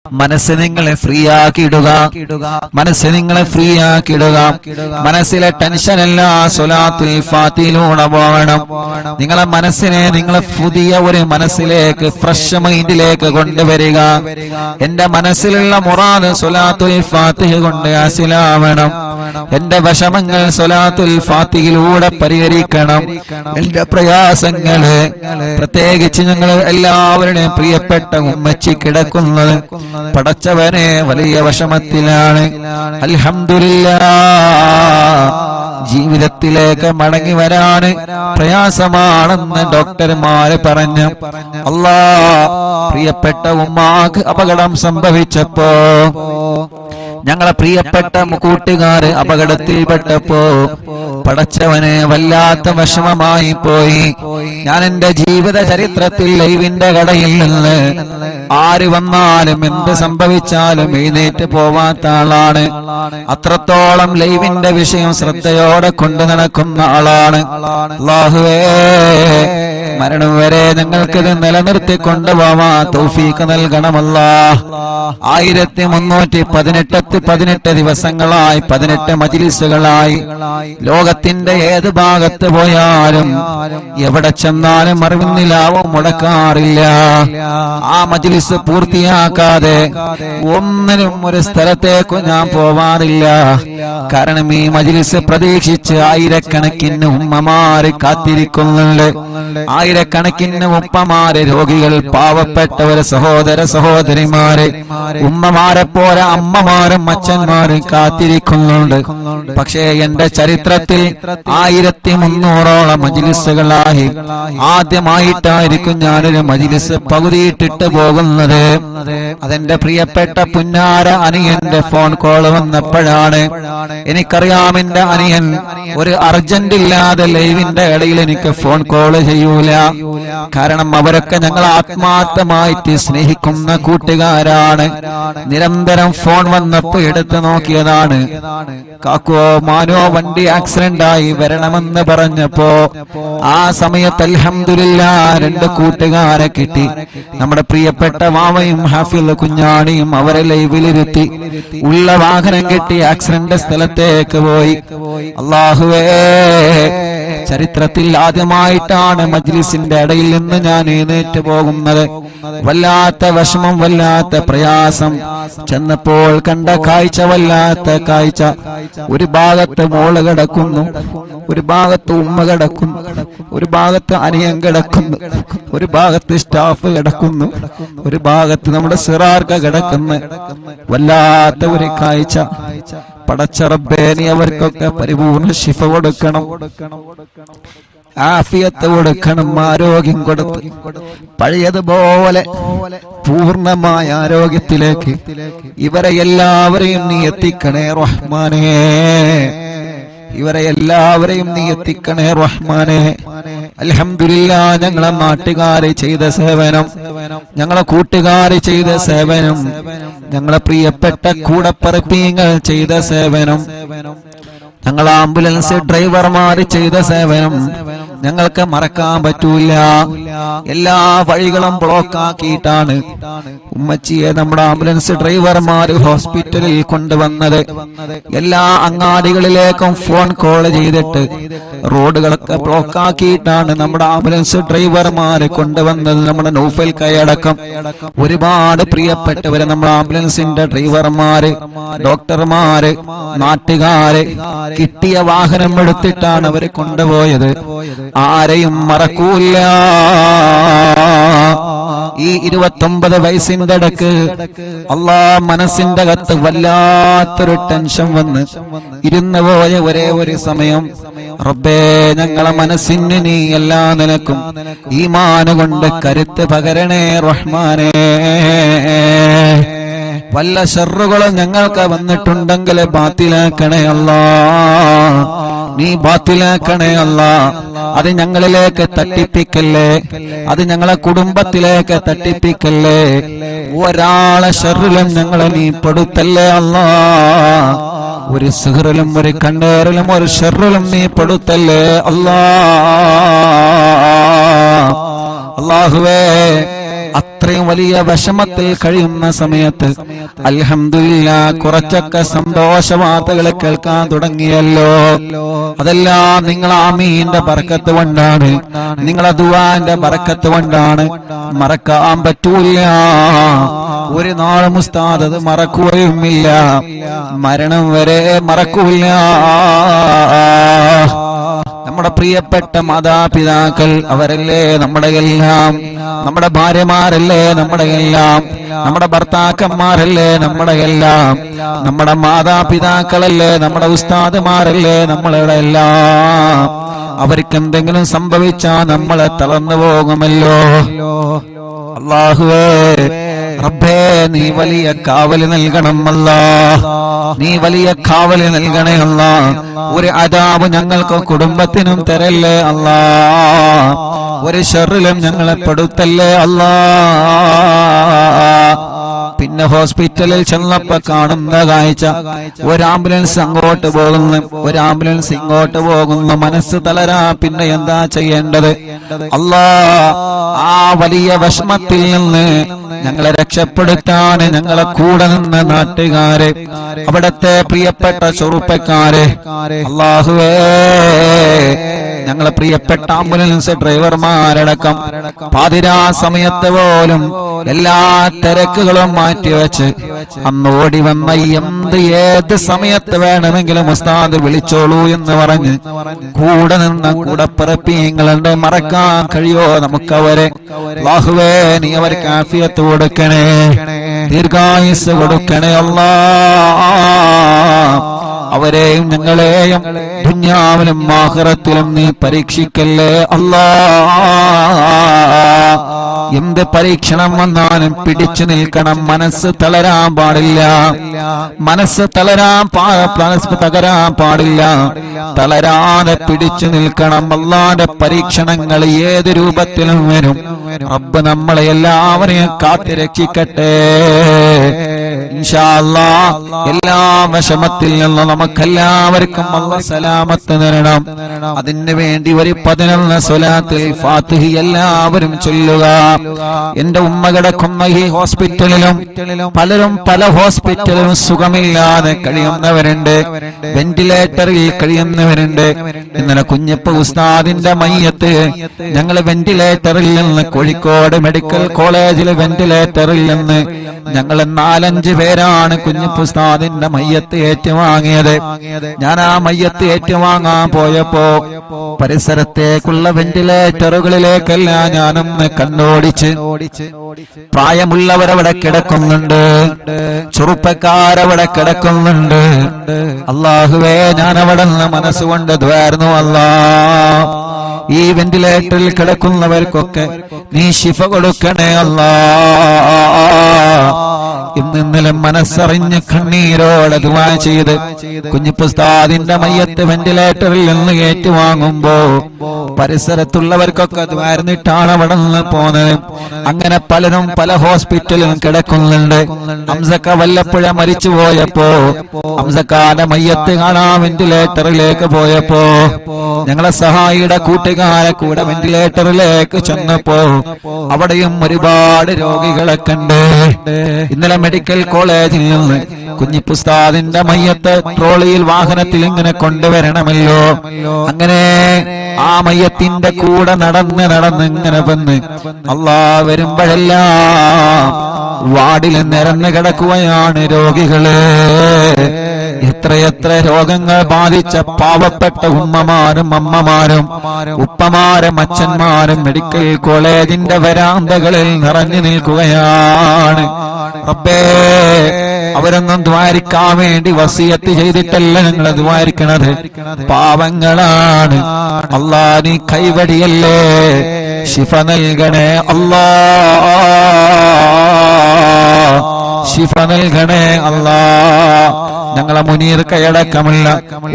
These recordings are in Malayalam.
മനസ്സ് നിങ്ങളെ ഫ്രീ ആക്കിയിടുക, മനസ്സ് നിങ്ങളെ ഫ്രീ ആക്കിയിടുക. മനസ്സിലെ ടെൻഷൻ എല്ലാം സ്വലാത്തുൽ ഫാത്തിഹയിലൂടെ പോകണം. നിങ്ങളെ മനസ്സിനെ നിങ്ങൾ പുതിയ ഒരു മനസ്സിലേക്ക്, ഫ്രഷ് മൈൻഡിലേക്ക് കൊണ്ടുവരിക. എന്റെ മനസ്സിലുള്ള മുറാദ് സ്വലാത്തുൽ ഫാത്തിഹ കൊണ്ട് ഹാസിലാവണം. എന്റെ വിഷമങ്ങൾ സ്വലാത്തുൽ ഫാത്തിഹയിലൂടെ പരിഹരിക്കണം. എന്റെ പ്രയാസങ്ങള്, പ്രത്യേകിച്ച് ഞങ്ങൾ എല്ലാവരുടെയും പ്രിയപ്പെട്ട ഉമ്മച്ചി കിടക്കുന്നത് പടച്ചവനെ വലിയ വിഷമത്തിലാണ്. അൽഹംദുലില്ലാഹ്, ജീവിതത്തിലേക്ക് മടങ്ങി വരാന് പ്രയാസമാണെന്ന് ഡോക്ടർമാര് പറഞ്ഞു. അല്ലാഹ്, പ്രിയപ്പെട്ട ഉമ്മാക്ക് അപകടം സംഭവിച്ചപ്പോ, ഞങ്ങളെ പ്രിയപ്പെട്ട കൂട്ടുകാര് അപകടത്തിൽപ്പെട്ടപ്പോ പടച്ചവനെ വല്ലാത്ത വിഷമമായി പോയി. ഞാൻ എന്റെ ജീവിത ചരിത്രത്തിൽ ലൈവിന്റെ കടയിൽ നിന്ന് ആര് വന്നാലും എന്ത് സംഭവിച്ചാലും എഴുന്നേറ്റ് പോവാത്ത ആളാണ്. അത്രത്തോളം ലൈവിന്റെ വിഷയം ശ്രദ്ധയോടെ കൊണ്ടു നടക്കുന്ന ആളാണ്. അല്ലാഹുവേ, മരണം വരെ ഞങ്ങൾക്കിത് നിലനിർത്തി കൊണ്ടുപോവാ തൗഫീഖ് നൽകണമല്ലാഹ്. 1318 ദിവസങ്ങളായി, 18 മജ്‌ലിസുകളായി ലോകത്തിന്റെ ഏത് ഭാഗത്ത് പോയാലും എവിടെ ചെന്നാലും അറിവിന്നിലാവും മുടക്കാറില്ല. ആ മജ്‌ലിസ് പൂർത്തിയാക്കാതെ ഒന്നിനും ഒരു സ്ഥലത്തേക്കും ഞാൻ പോവാറില്ല. കാരണം ഈ മജ്‌ലിസ് പ്രതീക്ഷിച്ച് ആയിരക്കണക്കിന് ഉമ്മമാര് കാത്തിരിക്കുന്നുണ്ട്. ആയിരക്കണക്കിന് ഉപ്പമാര്, രോഗികൾ, പാവപ്പെട്ടവര്, സഹോദര സഹോദരിമാര്, ഉമ്മമാരെ പോലെ അമ്മമാരും അച്ഛന്മാരും കാത്തിരിക്കുന്നുണ്ട്. പക്ഷേ എന്റെ ചരിത്രത്തിൽ 1300ഓളം മജ്‌ലിസുകളായി ആദ്യമായിട്ടായിരിക്കും ഞാനൊരു മജ്‌ലിസ് പകുതിയിട്ടിട്ട് പോകുന്നത്. അതെന്റെ പ്രിയപ്പെട്ട പുന്നാര അനിയന്റെ ഫോൺ കോൾ വന്നപ്പോഴാണ്. എനിക്കറിയാം എന്റെ അനിയൻ ഒരു അർജന്റ് ഇല്ലാതെ ലൈവിന്റെ ഇടയിൽ എനിക്ക് ഫോൺ കോൾ ചെയ്യൂല. കാരണം അവരൊക്കെ ഞങ്ങൾ ആത്മാർത്ഥമായിട്ട് സ്നേഹിക്കുന്ന കൂട്ടുകാരാണ്. നിരന്തരം ഫോൺ വന്നപ്പോ എടുത്തു നോക്കിയതാണ്. കാക്കോ മാനോ വണ്ടി ആക്സിഡന്റ് ആയി വരണമെന്ന് പറഞ്ഞപ്പോ ആ സമയത്ത് അൽഹംദുലില്ലാഹ് 2 കൂട്ടുകാരെ കിട്ടി. നമ്മുടെ പ്രിയപ്പെട്ട മാമയും ഹാഫിൽ കുഞ്ഞാണിയും അവരെ ലൈവിലിരുത്തി ഉള്ള വാഹനം കിട്ടി ആക്സിഡന്റ് സ്ഥലത്തേക്ക് പോയി. അല്ലാഹുവേ, ചരിത്രത്തിൽ ആദ്യമായിട്ടാണ് മജ്‌ലിസിന്റെ ഇടയിൽ നിന്ന് ഞാൻ എഴുന്നേറ്റ് പോകുന്നത്. വല്ലാത്ത വിഷമം, വല്ലാത്ത പ്രയാസം. ചെന്നപ്പോൾ കണ്ട കാഴ്ച വല്ലാത്ത കാഴ്ച. ഒരു ഭാഗത്ത് മോള് കിടക്കുന്നു, ഒരു ഭാഗത്ത് ഉമ്മ കിടക്കുന്നു, ഒരു ഭാഗത്ത് അനിയൻ കിടക്കുന്നു, ഒരു ഭാഗത്ത് സ്റ്റാഫ് കിടക്കുന്നു, ഒരു ഭാഗത്ത് നമ്മുടെ സിറാർക്ക കിടക്കുന്നു. വല്ലാത്ത ഒരു കാഴ്ച. പടച്ച റബ്ബേ, നീ അവർക്കൊക്കെ പരിപൂർണ്ണ ശിഫ കൊടുക്കണം, ആഫിയത്ത് കൊടുക്കണം, ആരോഗ്യം കൊടുത്ത് പഴയതുപോലെ പൂർണ്ണമായ ആരോഗ്യത്തിലേക്ക് ഇവരെ എല്ലാവരെയും നീ എത്തിക്കണേ റഹ്മാനേ. ഇവരെ എല്ലാവരെയും നീ എത്തിക്കണേ റഹ്മാനേ. അൽഹംദുലില്ലാഹ്, ഞങ്ങളെ നാട്ടുകാരെ ചെയ്ത സേവനം, ഞങ്ങളെ കൂട്ടുകാരെ ചെയ്ത സേവനം, ഞങ്ങളെ പ്രിയപ്പെട്ട കൂടപ്പറപ്പീങ്ങൾ ചെയ്ത സേവനം, ഞങ്ങൾ ആംബുലൻസ് ഡ്രൈവർമാര് ചെയ്ത സേവനം ഞങ്ങൾക്ക് മറക്കാൻ പറ്റൂല. എല്ലാ വഴികളും ബ്ലോക്ക് ആക്കിയിട്ടാണ് ഉമ്മച്ചിയെ നമ്മുടെ ആംബുലൻസ് ഡ്രൈവർമാര് ഹോസ്പിറ്റലിൽ കൊണ്ടുവന്നത്. എല്ലാ അങ്ങാടികളിലേക്കും ഫോൺ കോൾ ചെയ്തിട്ട് റോഡുകളൊക്കെ ബ്ലോക്ക് ആക്കിയിട്ടാണ് നമ്മുടെ ആംബുലൻസ് ഡ്രൈവർമാര് കൊണ്ടുവന്നത്. നമ്മുടെ നൗഫൽ കൈയടക്കം ഒരുപാട് പ്രിയപ്പെട്ടവര്, നമ്മുടെ ആംബുലൻസിന്റെ ഡ്രൈവർമാര്, ഡോക്ടർമാര്, നാട്ടുകാര് കിട്ടിയ വാഹനം എടുത്തിട്ടാണ് അവര് കൊണ്ടുപോയത്. ആരെയും മറക്കൂല. ഈ 29 വയസ്സിന്റെ ഇടക്ക് മനസ്സിന്റെ അകത്ത് വല്ലാത്തൊരു ടെൻഷൻ വന്ന് ഇരുന്നു പോയ ഒരേ ഒരു സമയം, റബ്ബേ, ഞങ്ങളെ മനസ്സിന് നീ എല്ലാ നിലക്കും ഈമാൻ കൊണ്ട് കരുത്ത് പകരണേ റഹ്മാനേ. വല്ല ശർറുകളും ഞങ്ങൾക്ക് വന്നിട്ടുണ്ടെങ്കിൽ ബാത്തിലാക്കണേ അല്ലാഹ്, നീ ബാത്തിലാക്കണേ അല്ലാഹ്. അത് ഞങ്ങളിലേക്ക് തട്ടിപ്പിക്കല്ലേ, അത് ഞങ്ങളെ കുടുംബത്തിലേക്ക് തട്ടിപ്പിക്കല്ലേ. ഒരാളെ ശർറിലും ഞങ്ങളെ നീ പെടുത്തല്ലേ അല്ലാഹ്. ഒരു സിഹറിലും ഒരു കണ്ണേറിലും ഒരു ശർറിലും നീ പെടുത്തല്ലേ അല്ലാഹ്. അല്ലാഹുവേ, അത്രയും വലിയ വിഷമത്തിൽ കഴിയുന്ന സമയത്ത് അൽഹംദുലില്ലാഹ് കുറച്ചൊക്കെ സന്തോഷ വാർത്തകൾ കേൾക്കാൻ തുടങ്ങിയല്ലോ. അതെല്ലാം നിങ്ങൾ ആമീന്റെ ബർക്കത്ത് കൊണ്ടാണ്, നിങ്ങളെ ദുആന്റെ ബർക്കത്ത് കൊണ്ടാണ്. മറക്കാൻ പറ്റൂല, ഒരു നാളും ഉസ്താദ് അത് മറക്കുകയുമില്ല, മരണം വരെ മറക്കൂല. നമ്മുടെ പ്രിയപ്പെട്ട മാതാപിതാക്കൾ അവരല്ലേ നമ്മുടെ എല്ലാം, നമ്മുടെ ഭാര്യമാരല്ലേ നമ്മുടെ എല്ലാം, നമ്മുടെ ഭർത്താക്കന്മാരല്ലേ നമ്മുടെ എല്ലാം, നമ്മുടെ മാതാപിതാക്കളല്ലേ നമ്മുടെ ഉസ്താദുമാരല്ലേ നമ്മളുടെ എല്ലാം. അവർക്ക് എന്തെങ്കിലും സംഭവിച്ചാൽ നമ്മളെ തളർന്നു പോകുമല്ലോ. അല്ലാഹുവേ റബ്ബേ നീ വലിയ കാവല് നൽകണം അല്ലാ, നീ വലിയ കാവല് നൽകണേ അല്ലാ. ഒരു അദാബ് ഞങ്ങൾക്ക് കുടുംബത്തിനും തരല്ലേ അല്ലാ, ഒരു ശർറിലും ഞങ്ങളെ പെടുത്തല്ലേ അല്ലാ. പിന്നെ ഹോസ്പിറ്റലിൽ ചെന്നപ്പോ കാണുന്ന കാഴ്ച, ഒരു ആംബുലൻസ് അങ്ങോട്ട് പോകുന്നു, ഒരു ആംബുലൻസ് ഇങ്ങോട്ട് പോകുന്നു. മനസ്സ് തളരാ, പിന്നെ എന്താ ചെയ്യേണ്ടത്? അല്ലാ, ആ വലിയ വിഷമത്തിൽ നിന്ന് ഞങ്ങളെ രക്ഷപ്പെടുത്താൻ ഞങ്ങളെ കൂടെ നിന്ന് നാട്ടുകാരെ, അവിടത്തെ പ്രിയപ്പെട്ട ചെറുപ്പക്കാരെ, അല്ലാഹുവേ ഞങ്ങളെ പ്രിയപ്പെട്ട ആംബുലൻസ് ഡ്രൈവർമാരടക്കം പാതിരാ സമയത്ത് പോലും എല്ലാ തിരക്കുകളും മാറ്റിവെച്ച് അന്ന് ഓടി വന്ന ഏത് സമയത്ത് വേണമെങ്കിലും ഉസ്താദ് വിളിച്ചോളൂ എന്ന് പറഞ്ഞ് കൂടെ നിന്ന കൂടപ്പിറപ്പിങ്ങളുടെ മറക്കാൻ കഴിയോ നമുക്കവരെ? അല്ലാഹുവേ നീ അവർക്ക് ആഫിയത്ത് കൊടുക്കണേ, ദീർഘായുസ് കൊടുക്കണേ അല്ലാ. അവരെയും ഞങ്ങളെയും ദുനിയാവിലും ആഖിറത്തിലും നീ പരീക്ഷിക്കല്ലേ അല്ലാ. എന്ത് പരീക്ഷണം വന്നാലും പിടിച്ചു നിൽക്കണം, മനസ്സ് തളരാൻ പാടില്ല, മനസ്സ് തകരാൻ പാടില്ല, തളരാതെ പിടിച്ചു നിൽക്കണം. അല്ലാഹുവിന്റെ പരീക്ഷണങ്ങൾ ഏത് രൂപത്തിലും വരും. റബ്ബ് നമ്മളെ എല്ലാവരെയും കാത്തുരക്ഷിക്കട്ടെ ഇൻഷാ അല്ലാഹ്. എല്ലാ വിഷമത്തിൽ നിന്നും നമുക്കെല്ലാവർക്കും അല്ലാഹ് സലാമത്ത് തരണം. അതിനു വേണ്ടി ഒരു 11 സ്വലാത്തുൽ ഫാത്തിഹ എല്ലാവരും ചൊല്ലുക. എന്റെ ഉമ്മ കിടക്കുന്ന ഈ ഹോസ്പിറ്റലിലും പലരും പല ഹോസ്പിറ്റലിലും സുഖമില്ലാതെ കഴിയുന്നവരുണ്ട്, വെന്റിലേറ്ററിൽ കഴിയുന്നവരുണ്ട്. ഇന്നലെ കുഞ്ഞപ്പ ഉസ്താദിന്റെ മയ്യത്ത് ഞങ്ങൾ വെന്റിലേറ്ററിൽ നിന്ന്, കോഴിക്കോട് മെഡിക്കൽ കോളേജിലെ വെന്റിലേറ്ററിൽ നിന്ന് ഞങ്ങൾ 4-5 പേരാണ് കുഞ്ഞപ്പ ഉസ്താദിന്റെ മയ്യത്ത് ഏറ്റുവാങ്ങിയത്. ഞാൻ ആ മയ്യത്ത് ഏറ്റുവാങ്ങാൻ പോയപ്പോ പരിസരത്തേക്കുള്ള വെന്റിലേറ്ററുകളിലേക്കെല്ലാം ഞാനൊന്ന് കണ്ണോടിച്ച്, പ്രായമുള്ളവരവിടെ കിടക്കുന്നുണ്ട്, ചെറുപ്പക്കാരവിടെ കിടക്കുന്നുണ്ട്. അല്ലാഹുവേ ഞാൻ അവിടെ നിന്ന് മനസ്സുകൊണ്ട് ദ്വാരുന്നു അല്ലാ, ഈ വെന്റിലേറ്ററിൽ കിടക്കുന്നവർക്കൊക്കെ നീ ശിഫ കൊടുക്കണേ അല്ലാ. ഇന്നലെ മനസ്സറിഞ്ഞ് കണ്ണീരോടെ ദുആ ചെയ്ത് കുഞ്ഞിപ്പുസ്താദിന്റെ മയ്യത്ത് വെന്റിലേറ്ററിൽ നിന്ന് ഏറ്റുവാങ്ങുമ്പോ പരിസരത്തുള്ളവർക്കൊക്കെ ദ്വാരന്നിട്ടാണ് അവിടെ നിന്ന് പോന്നത്. അങ്ങനെ പലരും പല ഹോസ്പിറ്റലിലും കിടക്കുന്നുണ്ട്. ഹംസക്ക വല്ലപ്പുഴ മരിച്ചു പോയപ്പോ ഹംസക്കാന്റെ മയ്യത്ത് കാണാൻ വെന്റിലേറ്ററിലേക്ക് പോയപ്പോ ഞങ്ങളെ സഹായിയുടെ കൂട്ടുകാരെ കൂടെ വെന്റിലേറ്ററിലേക്ക് ചെന്നപ്പോ അവിടെയും ഒരുപാട് രോഗികളെ കണ്ട്. ഇന്നലെ മെഡിക്കൽ കോളേജിൽ നിന്ന് കുഞ്ഞിപ്പുസ്താദിന്റെ മയ്യത്ത് ട്രോളിയിൽ വാഹനത്തിൽ ഇങ്ങനെ കൊണ്ടുവരണമല്ലോ. അങ്ങനെ ആ മയ്യത്തിന്റെ കൂടെ നടന്ന് ഇങ്ങനെ വന്ന് അല്ലാ വരുമ്പോഴെല്ലാം വാർഡിൽ നിരന്ന് കിടക്കുകയാണ് രോഗികള്. എത്രയെത്ര രോഗങ്ങൾ ബാധിച്ച പാവപ്പെട്ട ഉമ്മമാരും അമ്മമാരും ഉപ്പമാരും അച്ഛന്മാരും മെഡിക്കൽ കോളേജിന്റെ വരാന്തകളിൽ നിറഞ്ഞു നിൽക്കുകയാണ്. റബ്ബേ അവരൊന്നും ദ്വാരിക്കാൻ വേണ്ടി വസിയത്ത് ചെയ്തിട്ടല്ല ഞങ്ങൾ ദ്വാരിക്കണത്, പാവങ്ങളാണ്. അല്ലാ നീ കൈവടിയല്ലേ, ശിഫ നൽകണേ അല്ലാ, ശിഫ നൽകണേ അല്ലാ. ഞങ്ങളെ മുനീർ കൈയടക്കമുള്ള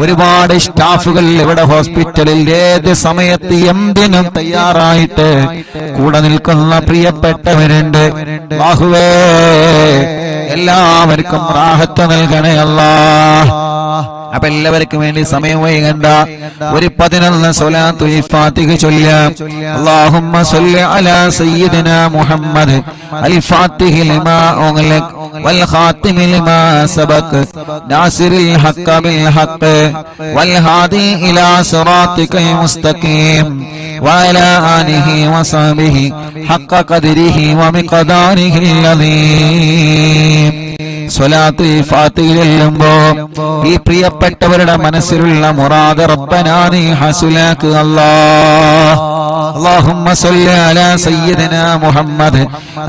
ഒരുപാട് സ്റ്റാഫുകൾ ഇവിടെ ഹോസ്പിറ്റലിൽ ഏത് സമയത്ത് എന്തിനും തയ്യാറായിട്ട് കൂടെ നിൽക്കുന്ന പ്രിയപ്പെട്ടവരുണ്ട്. അല്ലാഹുവേ എല്ലാവർക്കും റാഹത്ത് നൽകണേ അല്ലാ. അപ്പൊ എല്ലാവർക്കും വേണ്ടി സമയം വൈകണ്ട, ഒരു 11 സ്വലാത്തുൽ ഫാത്തിഹ ചൊല്ലാം. അല്ലാഹുമ്മ സ്വല്ലി അലാ സയ്യിദിനാ മുഹമ്മദ് അൽ ഫാത്തിഹി ലിമാ ഉഗ്ലിഖ വൽ ഖാതിമി ലിമാ സബഖ നാസിറിൽ ഹഖ്ഖ ബിൽ ഹഖ് വൽ ഹാദി ഇലാ സിറാത്തിക്കൽ മുസ്തഖീം വഅലാ ആലിഹി വസഹ്ബിഹി ഹഖ്ഖ ഖദ്രിഹി വമിഖ്ദാരിഹിൽ അദീം. സ്വലാത്തുൽ ഫാത്തിഹ ചൊല്ലുമ്പോ ഈ പ്രിയപ്പെട്ടവരുടെ മനസ്സിലുള്ള മുറാദ് റബ്ബനാ നീ ഹസുലാക്ക് അല്ലാഹ്. اللهم صل على سيدنا محمد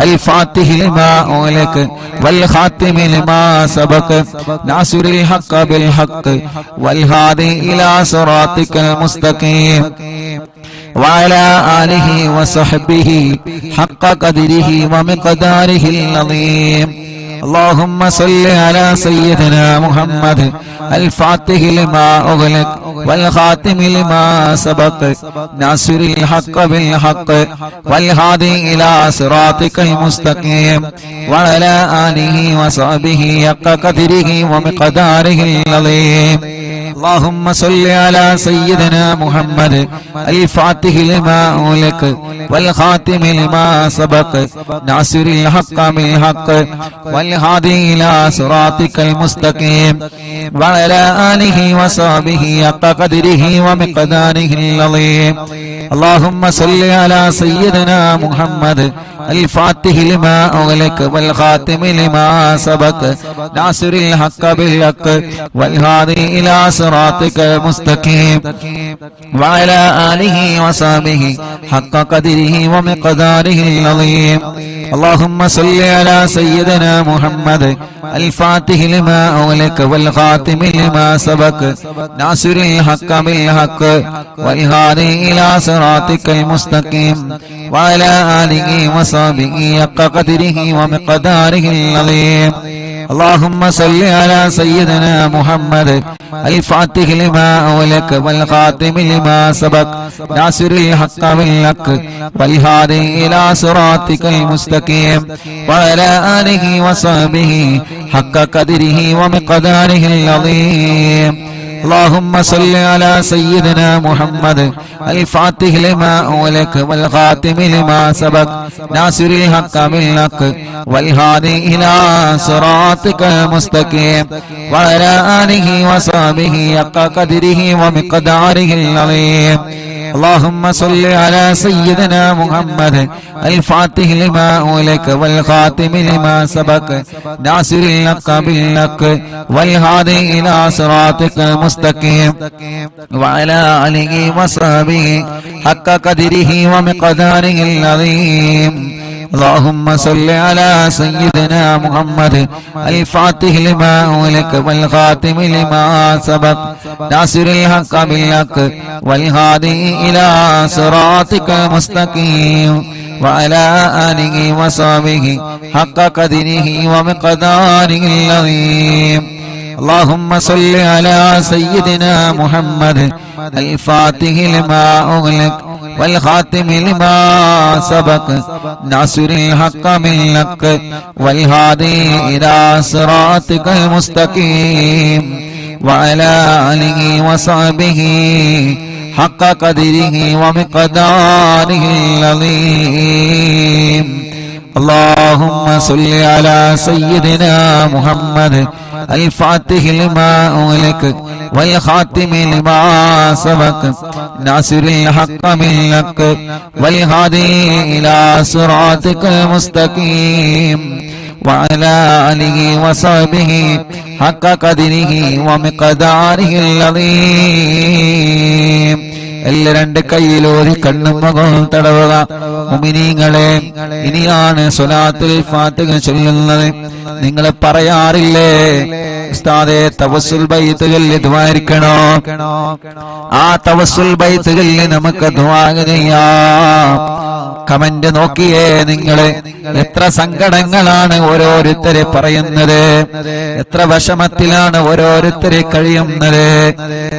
الفاتح لما أغلق والخاتم لما سبق ناصر الحق بالحق والهادي إلى صراطك المستقيم وعلى آله وصحبه حق قدره ومقداره العظيم. اللهم صل على سيدنا محمد الفاتح لما أغلق والخاتم لما سبق ناصر الحق بالحق والهادي إلى صراطك المستقيم وعلى آله وصحبه حق قدره ومقداره العظيم. اللهم صل على سيدنا محمد الفاتح لما أغلق والخاتم لما سبق ناصر الحق بالحق والهادي إلى صراطك المستقيم وعلى آله وصحبه حق قدره ومقداره العظيم. اللهم صل على سيدنا محمد الفاتح لما أغلق والخاتم لما سبق ناصر الحق بالحق والهادي إلى صراطك المستقيم وعلى آله وصحبه حق قدره ومقداره العظيم. اللهم صل على سيدنا محمد الفاتح لما أغلق والخاتم لما سبق ناصر الحق بالحق والهادي إلى صراطك المستقيم وعلى آله وصحبه حق قدره ومقداره العظيم. اللهم صل على سيدنا محمد الفاتح لما أغلق والخاتم لما سبق ناصر الحق بالحق والهادي إلى صراطك المستقيم وعلى آله وصحبه حق قدره ومقداره العظيم. اللهم صل على سيدنا محمد الفاتح لما أغلق والخاتم لما سبق ناصر الحق بالحق والهادي إلى صراطك المستقيم وعلى آله وصحبه حق قدره ومقداره العظيم. اللهم صل على سيدنا محمد الفاتح لما أغلق والخاتم لما سبق ناصر الحق بالحق والهادي إلى صراطك المستقيم وعلى آله وصحبه حق قدره ومقداره العظيم. اللهم صل على سيدنا محمد الفاتح لما أغلق والخاتم لما سبق ناصر الحق بالحق والهادي إلى صراطك المستقيم وعلى آله وصحبه حق قدره ومقداره العظيم. اللهم صل على سيدنا محمد الفاتح لما أغلق والخاتم لما سبق ناصر الحق بالحق والهادي إلى صراطك المستقيم وعلى آله وصحبه حق قدره ومقداره العظيم. اللهم صل على سيدنا محمد الفاتح لما أغلق والخاتم لما سبق ناصر الحق بالحق والهادي إلى صراطك المستقيم وعلى آله وصحبه حق قدره ومقداره العظيم. എല്ലാ രണ്ട് കൈയിലോരി കണ്ണും മുഖവും തടവുക. മുഅ്മിനീങ്ങളെ, ഇനിയാണ് സ്വലാത്തുൽ ഫാത്തിഹ ചൊല്ലുന്നത്. നിങ്ങൾ പറയാറില്ലേ ഉസ്താദേ തവസ്സുൽ ബൈത്ത് ചൊല്ലി ദുആയിരിക്കണോ? ആ തവസ്സുൽ ബൈത്ത് ചൊല്ലി നമുക്ക് ദുആ ചെയ്യാം. കമന്റ് നോക്കിയേ നിങ്ങള്, എത്ര സങ്കടങ്ങളാണ് ഓരോരുത്തരെ പറയുന്നത്, എത്ര വിഷമത്തിലാണ് ഓരോരുത്തരെ കഴിയുന്നത്.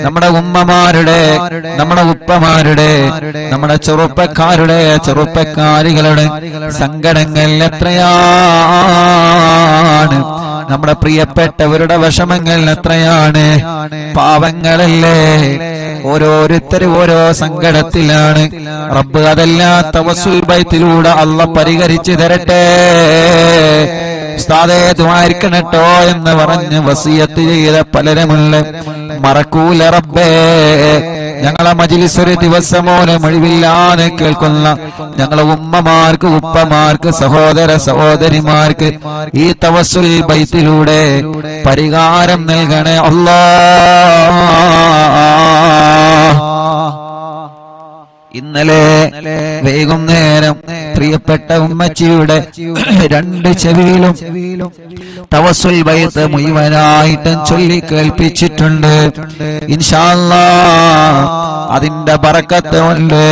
നമ്മുടെ ഉമ്മമാരുടെ, നമ്മുടെ ഉപ്പമാരുടെ, നമ്മുടെ ചെറുപ്പക്കാരുടെ, ചെറുപ്പക്കാരികളുടെ സങ്കടങ്ങൾ എത്രയാണ്. നമ്മുടെ പ്രിയപ്പെട്ടവരുടെ വിഷമങ്ങൾ എത്രയാണ്. പാവങ്ങളല്ലേ, ഓരോരുത്തരും ഓരോ സങ്കടത്തിലാണ്. റബ്ബ് അതെല്ലാം തവസ്സുൽ ബൈത്തിലൂടെ അല്ലാഹ് പരിഹരിച്ചു തരട്ടെ. ഉസ്താദേ ദുആയിരിക്കണട്ടോ എന്ന് പറഞ്ഞ് വസിയത്ത് ചെയ്ത പലരുമുള്ള മറക്കൂല റബ്ബേ. ഞങ്ങളെ മജ്ലിസ് ഒരു ദിവസമോനെ മൊഴിവില്ലാതെ കേൾക്കുന്ന ഞങ്ങളെ ഉമ്മമാർക്ക്, ഉപ്പമാർക്ക്, സഹോദര സഹോദരിമാർക്ക് ഈ തവസ്സുൽ ബൈത്തിലൂടെ പരിഹാരം നൽകണേ അല്ലാഹ്. ഇന്നലെ വൈകുന്നേരം പ്രിയപ്പെട്ട ഉമ്മച്ചിയുടെ 2 ചെവിയിലും തവസ്സുൽ ബൈത്ത് മുഴുവനായിട്ടും ചൊല്ലി കേൾപ്പിച്ചിട്ടുണ്ട്. ഇൻഷാ അല്ലാഹ് അതിന്റെ ബറക്കത്ത് കൊണ്ട്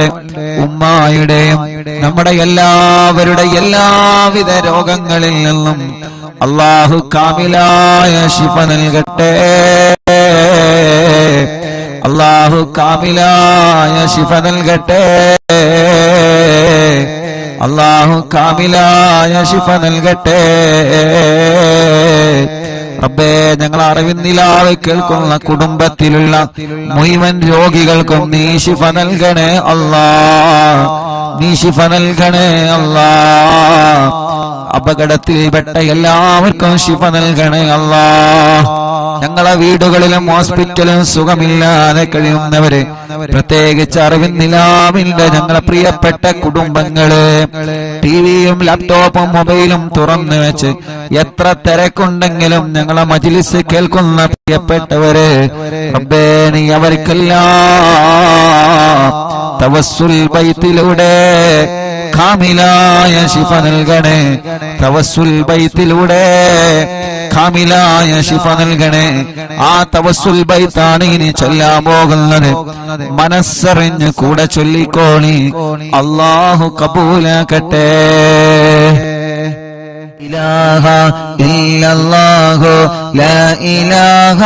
ഉമ്മായുടെയും നമ്മുടെ എല്ലാവരുടെ എല്ലാവിധ രോഗങ്ങളിൽ നിന്നും അല്ലാഹു കാമിലായ ശിഫ നൽകട്ടെ. അല്ലാഹു കാമിലായ ശിഫ നൽകട്ടെ. അല്ലാഹു കാമിലായ ശിഫ നൽകട്ടെ. റബ്ബേ, ഞങ്ങൾ അറിവിന്നിലാവ് കേൾക്കുന്ന കുടുംബത്തിലുള്ള മുഴുവൻ രോഗികൾക്കും നീ ശിഫ നൽകണേ അല്ലാഹ്. നീ ശിഫ നൽകണേ അല്ലാഹ്. അപകടത്തിൽപ്പെട്ട എല്ലാവർക്കും ശിഫ നൽകണേ അല്ലാഹ്. ഞങ്ങളെ വീടുകളിലും ഹോസ്പിറ്റലും സുഖമില്ലാതെ കഴിയുന്നവര്, പ്രത്യേകിച്ച് അറിവിന്നിലാവിന്റെ ഞങ്ങളെ പ്രിയപ്പെട്ട കുടുംബങ്ങള്, ടിവിയും ലാപ്ടോപ്പും മൊബൈലും തുറന്നു വെച്ച് എത്ര തിരക്കുണ്ടെങ്കിലും ഞങ്ങളെ മജ്ലിസ് കേൾക്കുന്ന പ്രിയപ്പെട്ടവര്, റബ്ബേ നീ അവർക്കെല്ലാം തവസ്സുൽ ബൈത്തിലൂടെ കാമിലായ ശിഫ നൽകണേ. തവസ്സുൽ ബൈത്തിലൂടെ കാമിലായ ശിഫ നൽകണേ. ആ തവസ്സുൽ ബൈത്താണ് ഇനി ചൊല്ലാൻ പോകുന്നത്. മനസ്സറിഞ്ഞ് കൂടെ ചൊല്ലിക്കോളി. അല്ലാഹു കബൂലാക്കട്ടെ. ഇലാഹ ഇല്ലല്ലാഹു ലാ ഇലാഹ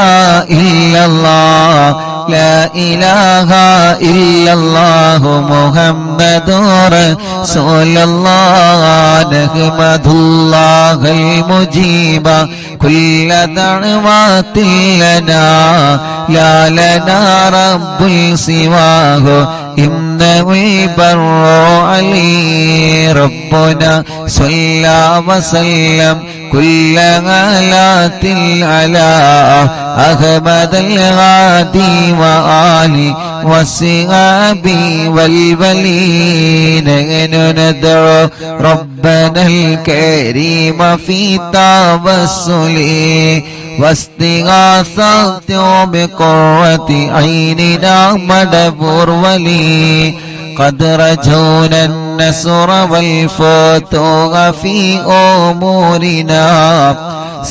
ഇല്ലല്ലാഹ് ലാ ഇലാഹ ഇല്ലല്ലാഹു മുഹമ്മദുർ റസൂലുള്ളാഹ് നഹ്മദുല്ലാഹൽ മുജീബ കുല്ല ദഅവാതിൽ ലനാ ലാ ലനാ റബ്ബുൽ സിവാഹു ഇന്നഹു ബർറു അലി റബ്ബുനാ സ്വല്ലാ വസല്ലം കുല്ല ഗലാത്തിൽ അലാ അഹ്മദൽ ഗാദി വആലി വസ്ഹാബി വൽവലീന നദഉ റബ്ബനൽ കരീമ ഫീ തവസ്സുലി വസ്തിഗാസത്തു ബിഖുറതി ഐനിനാ മദബുർ വലി قد رجونا النصر والفتوح في أمورنا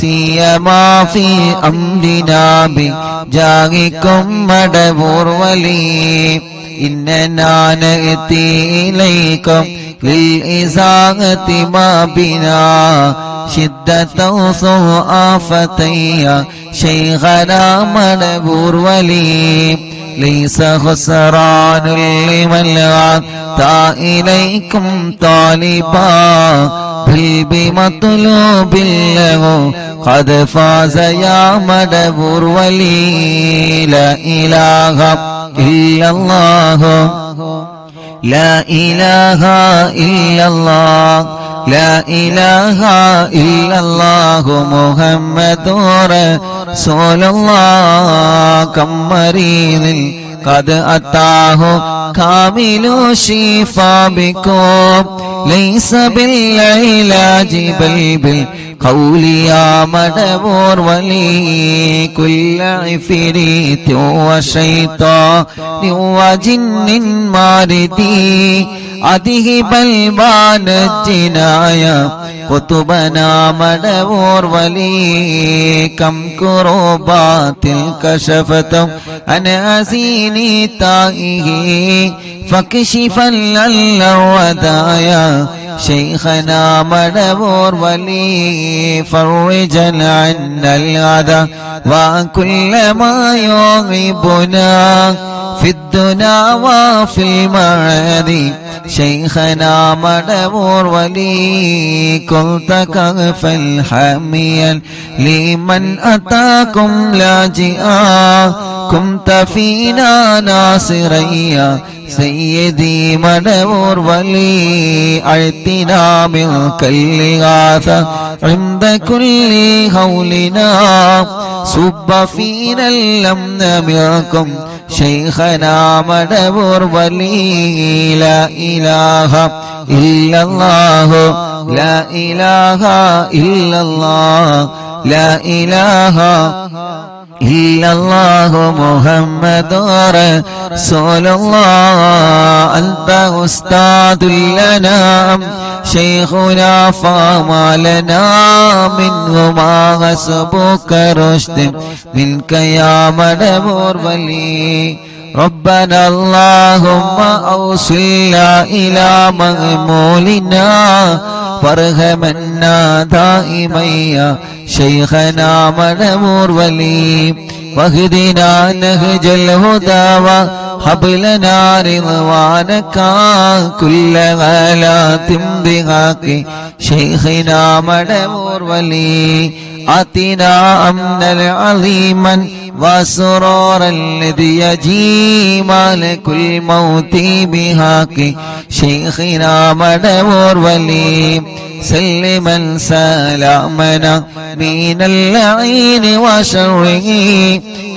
سيما في أمرنا بجاهكم مدبور ولي إننا نأتي إليكم للإزاغة ما بنا شدة صعافتي شيخنا مدبور ولي ليس خسران لمن أتى إليكم طالبا بل بمطلوب له قد فاز يا مدبور ولي لا إله إلا الله لا إله إلا الله لا إله إلا الله محمد رسول الله كم مريض قد أتاه كامل الشفاء بكم ليس بالعلاج بل بالقول يا مدبور ولي كل عفريت وشيطان وجن ماردي أذهب البان الجنايا قطبنا مدبور ولي كم كروبات كشفتم عن أزيني تائه فكشفا للودايا شيخنا مدبور ولي فرجا عنا الأذى وكل ما يغيبنا في الدنا وفي المعاد شيخنا مدبور ولي كنت كغفا حاميا لمن أتاكم لاجئا كنت فينا ناصريا سيدي مدبور ولي أعطنا منك الإغاثة عند كل هولنا صب فينا الأمن منكم شيخنا مدبور ولي لا إله إلا الله لا إله إلا الله لا إله إلا الله محمد رسول الله أنت أستاذ لنا شيخنا فما لنا منه ما حسبك رشد منك يا مدبور ولي ربنا اللهم أوصلنا إلى مغمولنا وارحمنا دائما يا شيخنا مدبور ولي واهدنا نهج الهدى وهب لنا رضوانك كل غلات بحق شيخنا مدبور ولي آتنا أمنا عظيما وسرورا الذي يجي مالك الموت بحق شيخنا مدبور ولي سلما سلامنا من اللعين وشره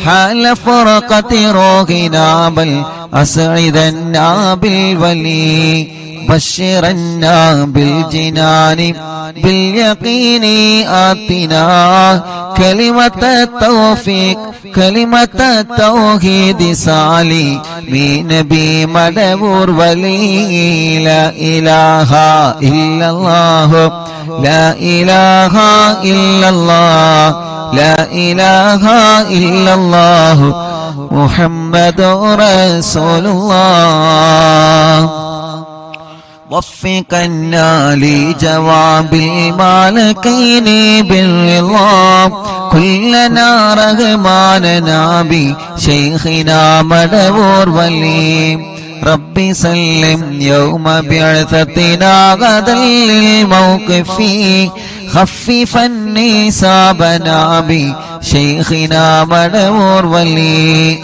حال فرقة روحنا بل أسعدنا بالولي بشرنا بالجنان باليقين آتنا كلمة التوفيق كلمة التوحيد سالي من نبي مدبور ولي لا إله إلا الله لا إله إلا الله لا إله إلا الله محمد رسول الله وفقنا لجواب المالكين بالرضا كلنا رغماننا بشيخنا مدبور ولي ربي سلم يوم بعثتنا غدا للموقف خففا نسابنا بشيخنا مدبور ولي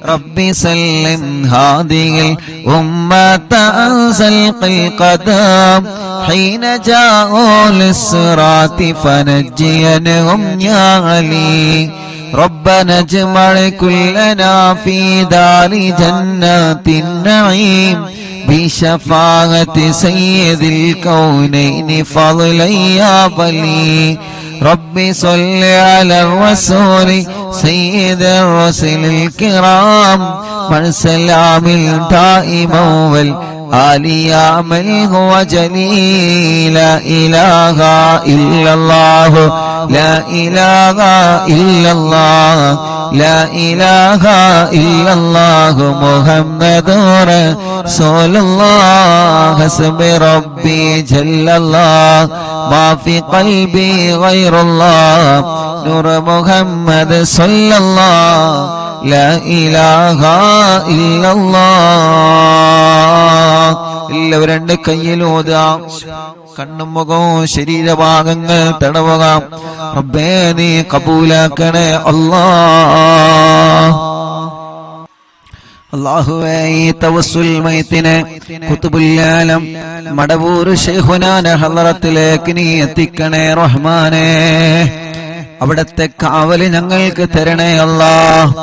ربي سلم هذه الأمة أنزل القدام حين جاءوا للصراط فنجينهم يا علي ربنا اجمع كلنا في دار جنات النعيم بشفاعة سيد الكونين فضلا يا ولي ربي صل على الرسول سيد الرسل الكرام من سلام دائما والآل يا من هو جليل لا إله إلا الله لا إله إلا الله لا إله إلا الله محمد رسول الله حسب ربي جل الله ما في قلبي غير الله نور محمد صلى الله لا إله إلا الله എല്ലാവരും രണ്ട് കയ്യിലൂതാം കണ്ണും മുഖവും ശരീരഭാഗങ്ങൾ തടവുക റബ്ബേ നീ കബൂലാക്കണേ അല്ലാഹ് അല്ലാഹുവേ ഈ തവസ്സുൽ മൈത്തിനെ ഖുതുബുൽ ആലം മടവൂർ ശൈഖുനാന്റെ ഹളറത്തിലേക്ക് നീ എത്തിക്കണേ റഹ്മാനേ അവിടത്തെ കാവല് ഞങ്ങൾക്ക് തരണേ അല്ലാഹ്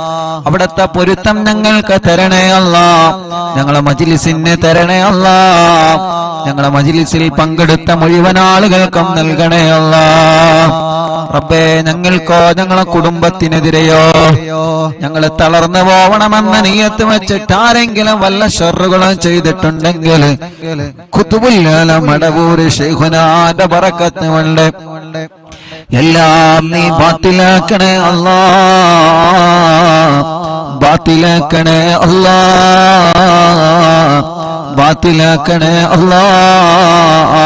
അവിടത്തെ പൊരുത്തം ഞങ്ങൾക്ക് തരണേ അല്ലാഹ് ഞങ്ങളെ മജ്ലിസിന് തരണേ അല്ലാഹ് ഞങ്ങളെ മജ്ലിസിൽ പങ്കെടുത്ത മുഴുവൻ ആളുകൾക്കും നൽകണേ അല്ലാഹ് റബ്ബേ ഞങ്ങൾക്കോ ഞങ്ങളെ കുടുംബത്തിനെതിരെയോ ഞങ്ങൾ തളർന്നു പോവണമെന്ന നിയത്ത് വെച്ചിട്ട് ആരെങ്കിലും വല്ല ഷർറുകളും ചെയ്തിട്ടുണ്ടെങ്കിൽ ഖുതുബുൽ ആലം മടവൂർ ശൈഖുനാന്റെ ബറക്കത്ത് കൊണ്ട് എല്ലാം നീ ബാത്തിലാക്കണേ അല്ലാഹ് ബാത്തിലാക്കണേ അല്ലാഹ് ബാത്തിലാക്കണേ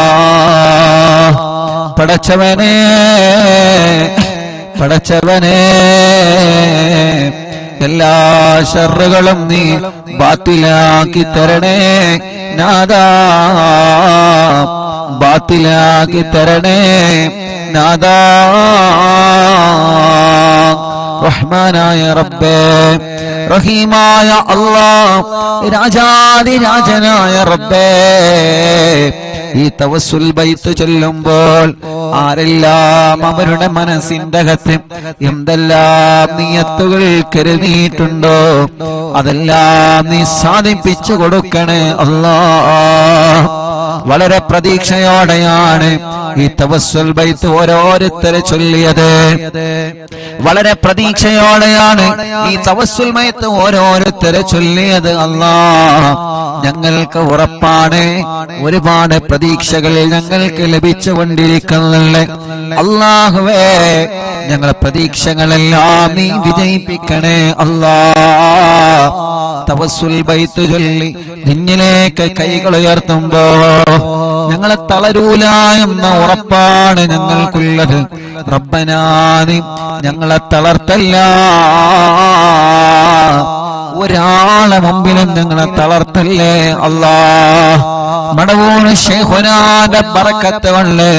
അല്ലാഹ് പടച്ചവനേ പടച്ചവനേ എല്ലാ ശർറുകളും നീ ബാത്തിലാക്കി തരണേ നാദാ, ബാത്തിലാക്കി തരണേ നാദാ. റഹ്മാനായ റബ്ബേ, റഹീമായ അല്ലാഹ്, രാജാധിരാജനായ റബ്ബേ, ഈ തവസ്സുൽ ബൈത്ത് ചൊല്ലുമ്പോൾ ആരെല്ലാം അവരുടെ മനസ്സിന്റെ അകത്ത് എന്തെല്ലാം നിയത്തുകൾ കരുതിയിട്ടുണ്ടോ അതെല്ലാം നീ സാധിപ്പിച്ചു കൊടുക്കണേ അല്ലാഹ്. വളരെ പ്രതീക്ഷയോടെയാണ് ഈ തവസ്സുൽ ബൈത്ത് ഓരോരുത്തരെ ചൊല്ലിയത്. വളരെ പ്രതീക്ഷയോടെയാണ് ഈ തവസ്സുൽ ബൈത്ത് ഓരോരുത്തരെ ചൊല്ലിയത്. അല്ലാഹ്, ഞങ്ങൾക്ക് ഉറപ്പാണ് ഒരുപാട് പ്രതീക്ഷകൾ ഞങ്ങൾക്ക് ലഭിച്ചുകൊണ്ടിരിക്കുന്നുണ്ട്. അല്ലാഹുവേ, ഞങ്ങളെ പ്രതീക്ഷകളെല്ലാം നീ വിജയിപ്പിക്കണേ അല്ലാഹ്. തവസ്സുൽ ബൈത്ത് ചൊല്ലി നിന്നിലേക്ക് കൈകൾ ഉയർത്തുമ്പോ ഞങ്ങളെ തളരൂല എന്ന ഉറപ്പാണ് ഞങ്ങൾക്കുള്ളത്. റബ്ബനാ, നീ ഞങ്ങളെ തളർത്തല്ല, ഒരാളെ മുമ്പിലും ഞങ്ങളെ തളർത്തല്ലേ അല്ലാഹ്. മടവൂർ ശൈഖുനാന്റെ ബറക്കത്ത് കൊണ്ട്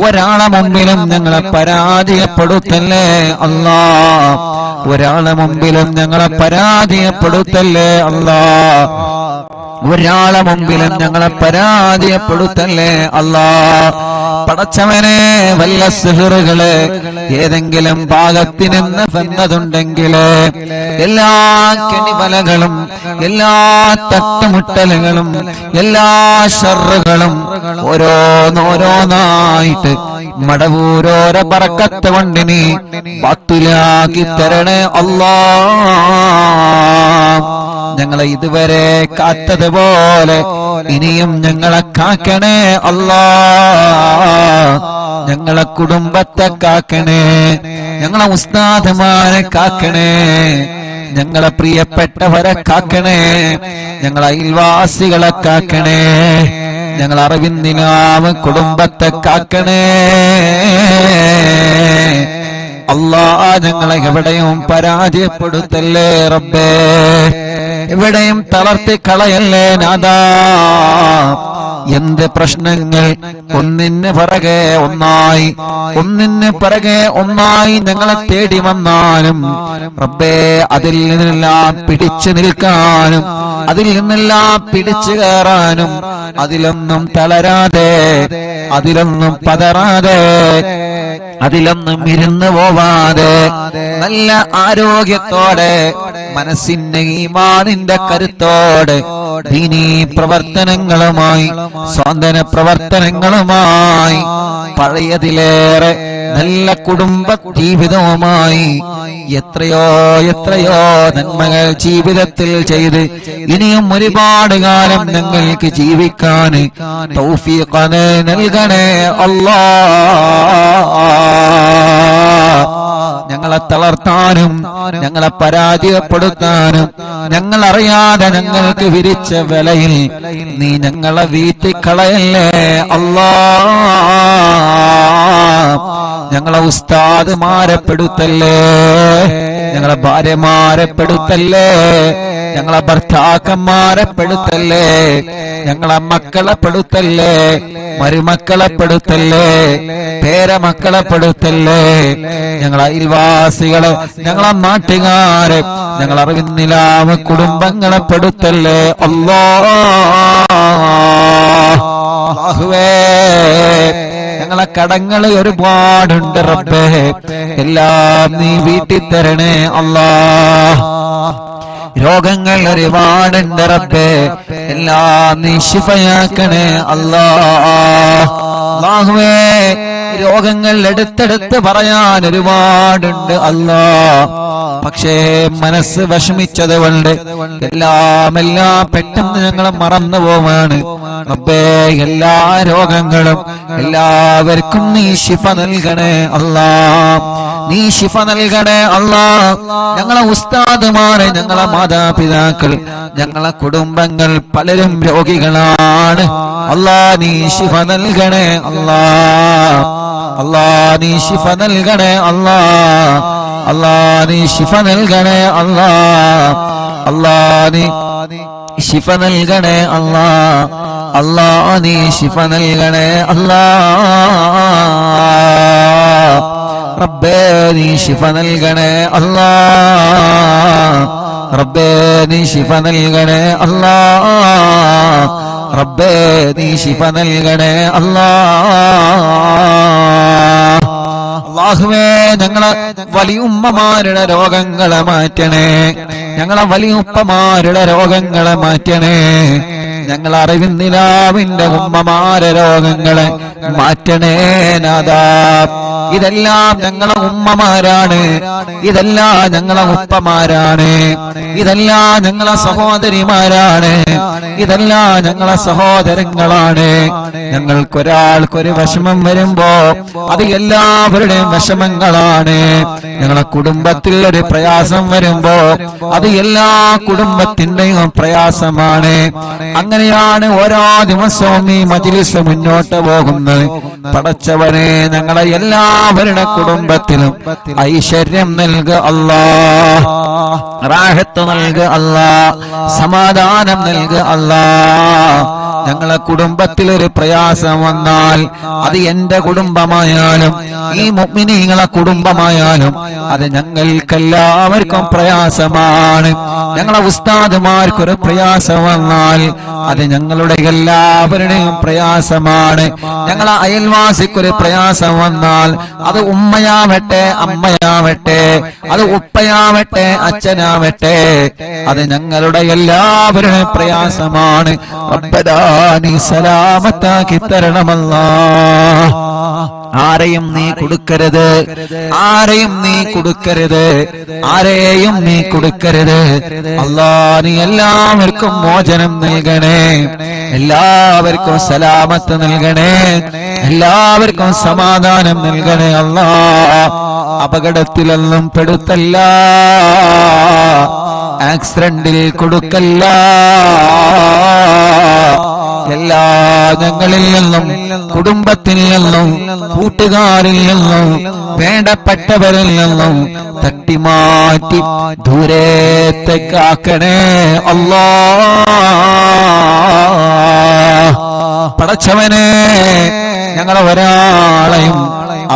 ഒരാളെ മുമ്പിലും ഞങ്ങളെ പരാജയപ്പെടുത്തല്ലേ അല്ലാഹ്. ഒരാളെ മുമ്പിലും ഞങ്ങളെ പരാജയപ്പെടുത്തല്ലേ അല്ലാഹ്. ഒരാളെ മുമ്പിലും ഞങ്ങളെ പരാജയപ്പെടുത്തല്ലേ അല്ലാഹ്. പടച്ചവനെ, വല്ല സിഹറുകള് ഏതെങ്കിലും ഭാഗത്തിൽ നിന്ന് വന്നതുണ്ടെങ്കിൽ എല്ലാ കെണിവലകളും എല്ലാ തട്ടുമുട്ടലുകളും എല്ലാ ശർറുകളും ഓരോന്നോരോന്നായിട്ട് മടവൂരോരോ ബറക്കത്ത് കൊണ്ട് നീ ബാത്തിലാക്കി തരണേ അല്ലാഹ്. ഞങ്ങളെ ഇതുവരെ കാത്തതുപോലെ ഇനിയും ഞങ്ങളെ കാക്കണേ അല്ലാഹ്. ഞങ്ങളെ കുടുംബത്തെ കാക്കണേ, ഞങ്ങളെ ഉസ്താദുമാരെ കാക്കണേ, ഞങ്ങളെ പ്രിയപ്പെട്ടവരെ കാക്കണേ, ഞങ്ങളെ അയൽവാസികളെ കാക്കണേ, ഞങ്ങളെ അറിവിന്ദിനാവ് കുടുംബത്തെ കാക്കണേ അല്ലാഹ്. ഞങ്ങളെ എവിടെയും പരാജയപ്പെടുത്തല്ലേ റബ്ബേ, എവിടെയും തളർത്തി കളയല്ലേ നാദാ. എന്ത് പ്രശ്നങ്ങൾ ഒന്നിന് പിറകെ ഒന്നായി ഒന്നിന് പിറകെ ഒന്നായി ഞങ്ങളെ തേടി വന്നാലും റബ്ബേ, അതിൽ നിന്നെല്ലാം പിടിച്ചു നിൽക്കാനും അതിൽ നിന്നെല്ലാം പിടിച്ചു കയറാനും അതിലൊന്നും തളരാതെ അതിലൊന്നും പതറാതെ അതിലൊന്നും ഇരുന്ന് പോവാതെ നല്ല ആരോഗ്യത്തോടെ മനസ്സിന്റെ ഈമാനിന്റെ കരുത്തോടെ ദീനീ പ്രവർത്തനങ്ങളുമായി സ്വാന്തന പ്രവർത്തനങ്ങളുമായി പഴയതിലേറെ നല്ല കുടുംബ ജീവിതവുമായി എത്രയോ എത്രയോ നന്മകൾ ജീവിതത്തിൽ ചെയ്ത് ഇനിയും ഒരുപാട് കാലം ഞങ്ങൾക്ക് ജീവിക്കാൻ തൗഫീഖ് നൽകണേ അല്ലാഹ്. ഞങ്ങളെ തളർത്താനും ഞങ്ങളെ പരാജയപ്പെടുത്താനും ഞങ്ങളറിയാതെ ഞങ്ങൾക്ക് വിരിച്ച വിലയിൽ നീ ഞങ്ങളെ വീട്ടിക്കളയല്ലേ അല്ലാഹ്. ഞങ്ങളെ ഉസ്താദുമാരെ പെടുത്തല്ലേ, ഞങ്ങളെ ഭാര്യമാരെ പെടുത്തല്ലേ, ഞങ്ങളെ ഭർത്താക്കന്മാരെ പെടുത്തല്ലേ, ഞങ്ങളെ മക്കളെ പെടുത്തല്ലേ, മരുമക്കളെ പെടുത്തല്ലേ, പേരമക്കളെ പെടുത്തല്ലേ, ഞങ്ങളെ അയൽവാസികളെ, ഞങ്ങളെ നാട്ടുകാരെ, ഞങ്ങളെ അറിവിന്നിലാവ് കുടുംബങ്ങളെ പെടുത്തല്ലേ അല്ലാഹുവേ. ഞങ്ങളെ കടങ്ങൾ ഒരുപാടുണ്ട് റബ്ബേ, എല്ലാം നീ വീട്ടിൽ തരണേ അല്ലാഹ്. രോഗങ്ങൾ ഒരുപാടുണ്ട് റബ്ബേ, എല്ലാം നീ ശിഫയാക്കണേ അല്ലാഹുവേ. രോഗങ്ങൾ എടുത്തെടുത്ത് പറയാൻ ഒരുപാടുണ്ട് അല്ലാഹ്, പക്ഷേ മനസ്സ് വിഷമിച്ചത് കൊണ്ട് എല്ലാം പെട്ടെന്ന് ഞങ്ങൾ മറന്നു പോവാണ് റബ്ബേ. എല്ലാ രോഗങ്ങളും എല്ലാവർക്കും നീ ശിഫ നൽകണേ അല്ലാഹ്, നീ ശിഫ നൽകണേ അല്ലാഹ്. ഞങ്ങളെ ഉസ്താദുമാരെ, ഞങ്ങളെ മാതാപിതാക്കൾ, ഞങ്ങളെ കുടുംബങ്ങൾ പലരും രോഗികളാണ് അല്ലാഹ്. നീ ശിഫ നൽകണേ അല്ലാഹ്, അല്ലാഹ് നീ ശിഫ നൽകണേ അല്ലാഹ്. അല്ലാ നീ ശിഫ നൽകണേ അല്ലാ. അല്ലാ നീ ശിഫ നൽകണേ അല്ലാ. അല്ലാ നീ ശിഫ നൽകണേ അല്ലാ. റബ്ബേ നീ ശിഫ നൽകണേ അല്ലാ. റബ്ബേ നീ ശിഫ നൽകണേ അല്ലാ. റബ്ബേ നീ ശിഫ നൽകണേ അല്ലാ. അല്ലാഹുവേ ഞങ്ങളെ വലിയുമ്മമാരുടെ രോഗങ്ങളെ മാറ്റണേ. ഞങ്ങളെ വലിയുപ്പമാരുടെ രോഗങ്ങളെ മാറ്റണേ. ഞങ്ങൾ അറിവിന്ദിനാവിന്റെ ഉമ്മമാരെ രോഗങ്ങളെ മാറ്റണേ നാഥാ. ഇതെല്ലാം ഞങ്ങളെ ഉമ്മമാരാണ്, ഇതെല്ലാം ഞങ്ങളെ ഉപ്പമാരാണ്, ഇതെല്ലാം ഞങ്ങളെ സഹോദരിമാരാണ്, ഇതെല്ലാം ഞങ്ങളെ സഹോദരങ്ങളാണ്. ഞങ്ങൾക്കൊരാൾക്കൊരു വിഷമം വരുമ്പോ അത് എല്ലാവരുടെയും വിഷമങ്ങളാണ്. ഞങ്ങളെ കുടുംബത്തിൽ ഒരു പ്രയാസം വരുമ്പോ അത് എല്ലാ കുടുംബത്തിന്റെയും പ്രയാസമാണ്. അങ്ങനെയാണ് ഓരോ ദിവസവും ഈ മജ്‌ലിസ് മുന്നോട്ട് പോകുന്നത്. പടച്ചവനെ ഞങ്ങളെ എല്ലാവരുടെ കുടുംബത്തിലും ഐശ്വര്യം നൽകുക അല്ലാ, റാഹത്ത് നൽകുക അല്ലാ, സമാധാനം നൽകുക അല്ലാ. ഞങ്ങളെ കുടുംബത്തിൽ ഒരു പ്രയാസം വന്നാൽ അത് എന്റെ കുടുംബമായാലും ഈ മുഅ്മിനീങ്ങളെ കുടുംബമായാലും അത് ഞങ്ങൾക്കെല്ലാവർക്കും പ്രയാസമാണ്. ഞങ്ങളെ ഉസ്താദുമാർക്കൊരു പ്രയാസം വന്നാൽ അത് ഞങ്ങളുടെ എല്ലാവരുടെയും പ്രയാസമാണ്. ഞങ്ങളെ അയൽവാസിക്കൊരു പ്രയാസം വന്നാൽ അത് ഉമ്മയാവട്ടെ അമ്മയാവട്ടെ, അത് ഉപ്പയാവട്ടെ അച്ഛനാവട്ടെ, അത് ഞങ്ങളുടെ എല്ലാവരുടെയും പ്രയാസമാണ്. റബ്ബനാ നീ സലാമത്താക്കി തരണമല്ലാ. ആരെയും നീ കൊടുക്കരുത്, ആരെയും നീ കൊടുക്കരുത്, ആരെയും നീ കൊടുക്കരുത്. അല്ലാ നീ എല്ലാവർക്കും മോചനം നൽകണേ, എല്ലാവർക്കും സലാമത്ത് നൽകണേ, എല്ലാവർക്കും സമാധാനം നൽകണേ. അല്ലാ അപകടത്തിലൊന്നും പെടുത്തല്ല, ആക്സിഡന്റിൽ കൊടുക്കല്ല. എല്ലാ ഞങ്ങളിൽ നിന്നും കുടുംബത്തിൽ നിന്നും കൂട്ടുകാരിൽ നിന്നും വേണ്ടപ്പെട്ടവരിൽ നിന്നും തട്ടിമാറ്റി ദൂരത്തേക്കാക്കണേ അല്ലാ. പടച്ചവനെ ഞങ്ങളെ ഒരാളെയും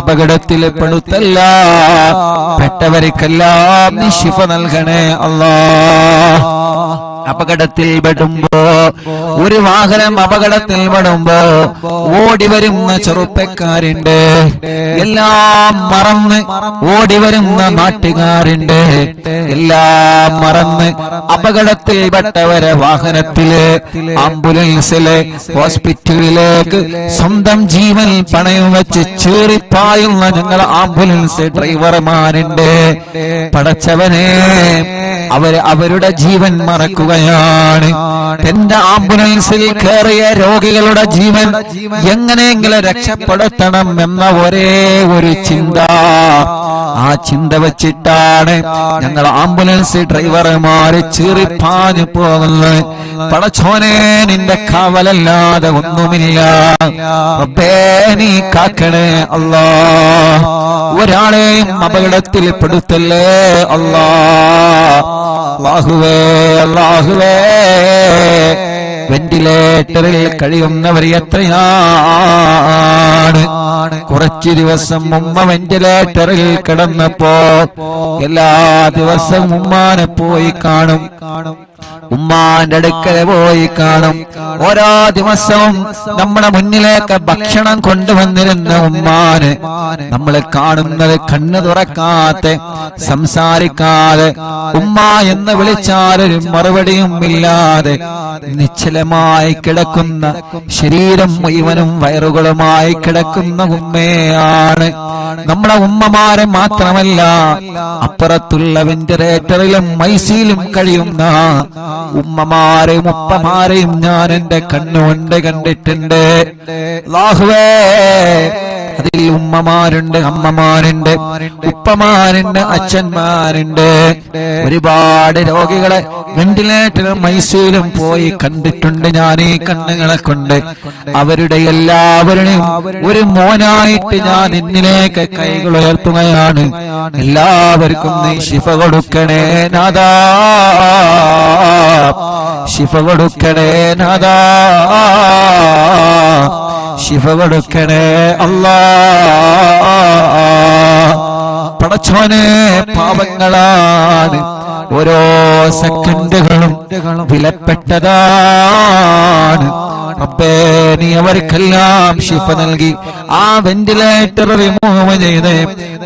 അപകടത്തിൽ പെടുത്തല്ല, പെട്ടവർക്കെല്ലാം നീ ശിഫ നൽകണേ അല്ലാ. അപകടത്തിൽ പെടുമ്പോ, ഒരു വാഹനം അപകടത്തിൽ പെടുമ്പോ ഓടി വരുന്ന ചെറുപ്പക്കാരുണ്ട്, എല്ലാം മറന്ന് ഓടി വരുന്ന നാട്ടുകാരുണ്ട്, എല്ലാം മറന്ന് അപകടത്തിൽ പെട്ടവരെ വാഹനത്തില് ആംബുലൻസില് ഹോസ്പിറ്റലിലേക്ക് സ്വന്തം ജീവൻ പണയം വെച്ച് ചീറിപ്പായുന്ന ഞങ്ങളെ ആംബുലൻസ് ഡ്രൈവർമാരുണ്ട്. പടച്ചവനെ അവരുടെ ജീവൻ മറക്കുകയാണ്. എന്റെ ആംബുലൻസിൽ കയറിയ രോഗികളുടെ ജീവൻ എങ്ങനെയെങ്കിലും രക്ഷപ്പെടുത്തണം എന്ന ഒരേ ഒരു ചിന്ത, ആ ചിന്ത വച്ചിട്ടാണ് ഞങ്ങൾ ആംബുലൻസ് ഡ്രൈവർമാര് ചീറിപ്പാഞ്ഞു പോകുന്നത്. പടച്ചോനെ നിന്റെ കാവലല്ലാതെ ഒന്നുമില്ല. റബ്ബേ നീ കാക്കണേ അല്ലാ. ഒരാളെയും അപകടത്തിൽ പെടുത്തല്ലേ അല്ലാ. അല്ലാഹുവേ അല്ലാഹുവേ, വെന്റിലേറ്ററിൽ കഴിയുന്നവർ എത്രയാണ്. കുറച്ചു ദിവസം ഉമ്മ വെന്റിലേറ്ററിൽ കിടന്നപ്പോ എല്ലാ ദിവസവും ഉമ്മാനെ പോയി കാണും, ഉമ്മാന്റെ അടുക്കൽ പോയി കാണും. ഓരോ ദിവസവും നമ്മുടെ മുന്നിലേക്ക് ഭക്ഷണം കൊണ്ടുവന്നിരുന്ന ഉമ്മാന് നമ്മൾ കാണുന്നത് കണ്ണു തുറക്കാതെ സംസാരിക്കാതെ ഉമ്മ എന്ന് വിളിച്ചാലൊരു മറുപടിയും ഇല്ലാതെ നിശ്ചലമായി കിടക്കുന്ന, ശരീരം മുഴുവനും വയറുകളുമായി കിടക്കുന്ന ഉമ്മയാണ്. നമ്മളെ ഉമ്മമാരെ മാത്രമല്ല, അപ്പുറത്തുള്ള വെന്റിലേറ്ററിലും ഐസിയിലും കഴിയുന്ന ഉമ്മമാരെയും ഉപ്പമാരെയും ഞാൻ എന്റെ കണ്ണുകൊണ്ട് കണ്ടിട്ടുണ്ട്. അല്ലാഹുവേ, അതിൽ ഉമ്മമാരുണ്ട്, അമ്മമാരുണ്ട്, ഉപ്പമാരുണ്ട്, അച്ഛന്മാരുണ്ട്. ഒരുപാട് രോഗികളെ വെന്റിലേറ്ററിലും ഐസിയുലും പോയി കണ്ടിട്ടുണ്ട് ഞാൻ ഈ കണ്ണുകളെ കൊണ്ട്. അവരുടെ എല്ലാവരുടെയും ഒരു മോനായിട്ട് ഞാൻ നിന്നിലേക്ക് കൈകൾ ഉയർത്തുകയാണ്. എല്ലാവർക്കും നീ ശിഫ കൊടുക്കണേ നാഥാ, ശിഫ കൊടുക്കണേ നാഥാ, ശിഫ കൊടുക്കണേ അല്ലാ. പടച്ചോനെ, പാവങ്ങളാണ്, ഓരോ സെക്കൻഡുകളും വിലപ്പെട്ടതാണ്. റബ്ബേ, നീ അവർക്കെല്ലാം ശിഫ നൽകി ആ വെന്റിലേറ്റർ റിമൂവ് ചെയ്ത്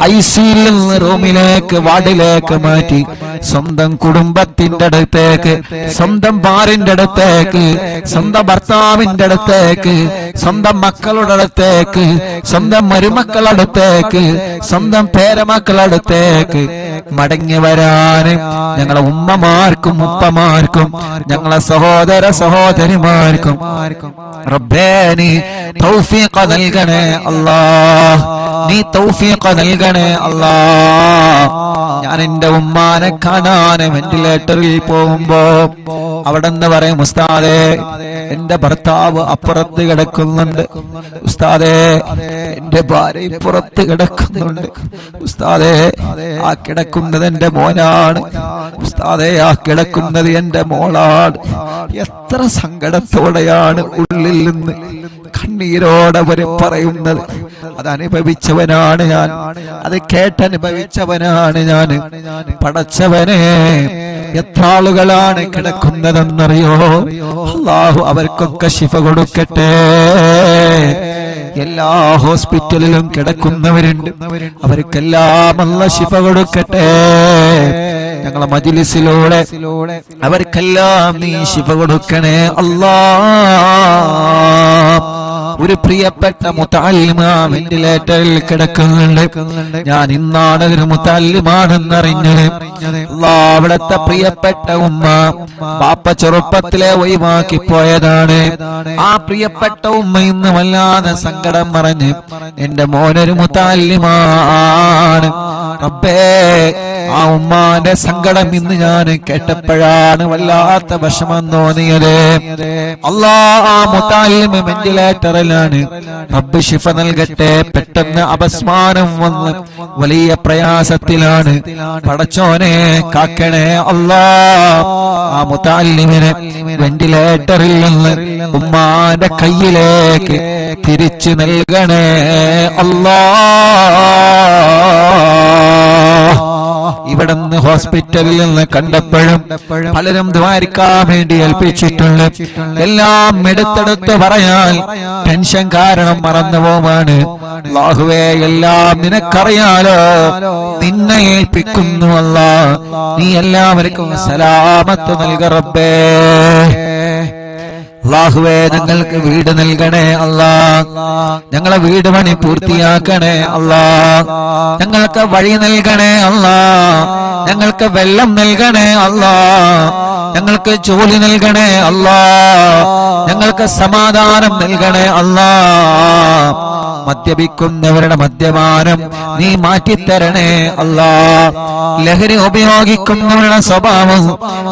ഐസിയിൽ നിന്ന് റൂമിലേക്ക്, വാർഡിലേക്ക് മാറ്റി സ്വന്തം കുടുംബത്തിന്റെ അടുത്തേക്ക്, സ്വന്തം ഭാര്യന്റെ അടുത്തേക്ക്, സ്വന്തം ഭർത്താവിന്റെ അടുത്തേക്ക്, സ്വന്തം മക്കളുടെ അടുത്തേക്ക്, സ്വന്തം മരുമക്കളുടെ അടുത്തേക്ക്, സ്വന്തം പേരമക്കളുടെ അടുത്തേക്ക് മടങ്ങി വരാന് ഞങ്ങളെ ഉമ്മമാർക്കും ഉപ്പമാർക്കും ഞങ്ങളെ സഹോദര സഹോദരിമാർക്കും റബ്ബേ നീ തൗഫീഖ് നൽകണേ അല്ലാഹ്, നീ തൗഫീഖ് നൽകണേ അല്ലാഹ്. ഞാൻ എന്റെ ഉമ്മാനെ കാണാൻ വെന്റിലേറ്ററിൽ പോകുമ്പോ അവിടെ നിന്ന് പറയും, ഉസ്താദേ എന്റെ ഭർത്താവ് അപ്പുറത്ത് കിടക്കുന്നുണ്ട്, ഉസ്താദേ എന്റെ ഭാര്യ പുറത്ത് കിടക്കുന്നുണ്ട്, ഉസ്താദേ ആ കിടക്കുന്നത് എന്റെ മോനാണ്, ഉസ്താദേ ആ കിടക്കുന്നത് എന്റെ മോളാണ്. എത്ര സങ്കടത്തോടെയാണ് ഉള്ളിൽ നിന്ന് കണ്ണീരോടെ അവര് പറയുന്നത്. അതനുഭവിച്ചവനാണ് ഞാൻ, അത് കേട്ടനുഭവിച്ചവനാണ് ഞാൻ. പടച്ചവനെ, എത്ര ആളുകളാണ് കിടക്കുന്നതെന്നറിയോ? അല്ലാഹു അവർക്കൊക്കെ ശിഫ കൊടുക്കട്ടെ. എല്ലാ ഹോസ്പിറ്റലിലും കിടക്കുന്നവരുണ്ട്, അവർക്കെല്ലാം അല്ലാഹു ശിഫ കൊടുക്കട്ടെ. ഞങ്ങളെ മജ്‌ലിസിലൂടെ അവർക്കെല്ലാം നീ ശിഫ കൊടുക്കണേ അല്ലാഹ്. ഒരു പ്രിയപ്പെട്ട മുതഅല്ലിമ വെന്റിലേറ്ററിൽ കിടക്കുന്നുണ്ട്. ഞാൻ ഇന്നാണ് ഒരു മുതഅല്ലിമാണെന്നറിഞ്ഞത്. അല്ലാഹ്, അവിടുത്തെ പ്രിയപ്പെട്ട ഉമ്മ ബാപ്പ ചെറുപ്പത്തിലെ ഒഴിവാക്കി പോയതാണ്. ആ പ്രിയപ്പെട്ട ഉമ്മ ഇന്ന് വല്ലാതെ സങ്കടം പറഞ്ഞ് എന്റെ മോനൊരു മുതഅല്ലിമാണ്. റബ്ബേ, ആ ഉമ്മാന്റെ സങ്കടം ഇന്ന് ഞാൻ കേട്ടപ്പോഴാണ് വല്ലാത്ത വിഷമം തോന്നിയത്. അല്ലാഹ്, ആ മുതഅല്ലിമ വെന്റിലേറ്ററിലാണ്. റബ്ബ് ശിഫ നൽകട്ടെ. പെട്ടെന്ന് അപസ്മാരം വന്ന് വലിയ പ്രയാസത്തിലാണ്. പടച്ചോനെ കാക്കണേ അല്ലാഹ്. ആ മുതഅല്ലിമിനെ വെന്റിലേറ്ററിൽ നിന്ന് ഉമ്മാന്റെ കയ്യിലേക്ക് തിരിച്ചു നൽകണേ അല്ലാഹ്. ഇവിടുന്ന് ഹോസ്പിറ്റലിൽ നിന്ന് കണ്ടപ്പോഴും പലരും ദ്വാരിക്കാൻ വേണ്ടി ഏൽപ്പിച്ചിട്ടുണ്ട്. എല്ലാം എടുത്തെടുത്ത് പറയാൻ ടെൻഷൻ കാരണം മറന്നുപോവാണ്. അല്ലാഹുവേ, എല്ലാം നിനക്കറിയാലോ, നിന്നെ ഏൽപ്പിക്കുന്നു അല്ലാഹ്. നീ എല്ലാവർക്കും സലാമത്ത് നൽക റബ്ബേ. അല്ലാഹുവേ, ഞങ്ങൾക്ക് വീട് നൽകണേ അല്ലാഹ്. ഞങ്ങളെ വീട് പണി പൂർത്തിയാക്കണേ അല്ലാഹ്. ഞങ്ങൾക്ക് വഴി നൽകണേ അല്ലാഹ്. ഞങ്ങൾക്ക് വെള്ളം നൽകണേ അല്ലാഹ്. ഞങ്ങൾക്ക് ജോലി നൽകണേ അല്ലാഹ്. ഞങ്ങൾക്ക് സമാധാനം നൽകണേ അല്ലാഹ്. മദ്യപിക്കുന്നവരുടെ മദ്യപാനം നീ മാറ്റിത്തരണേ അല്ലാഹ്. ലഹരി ഉപയോഗിക്കുന്നവരുടെ സ്വഭാവം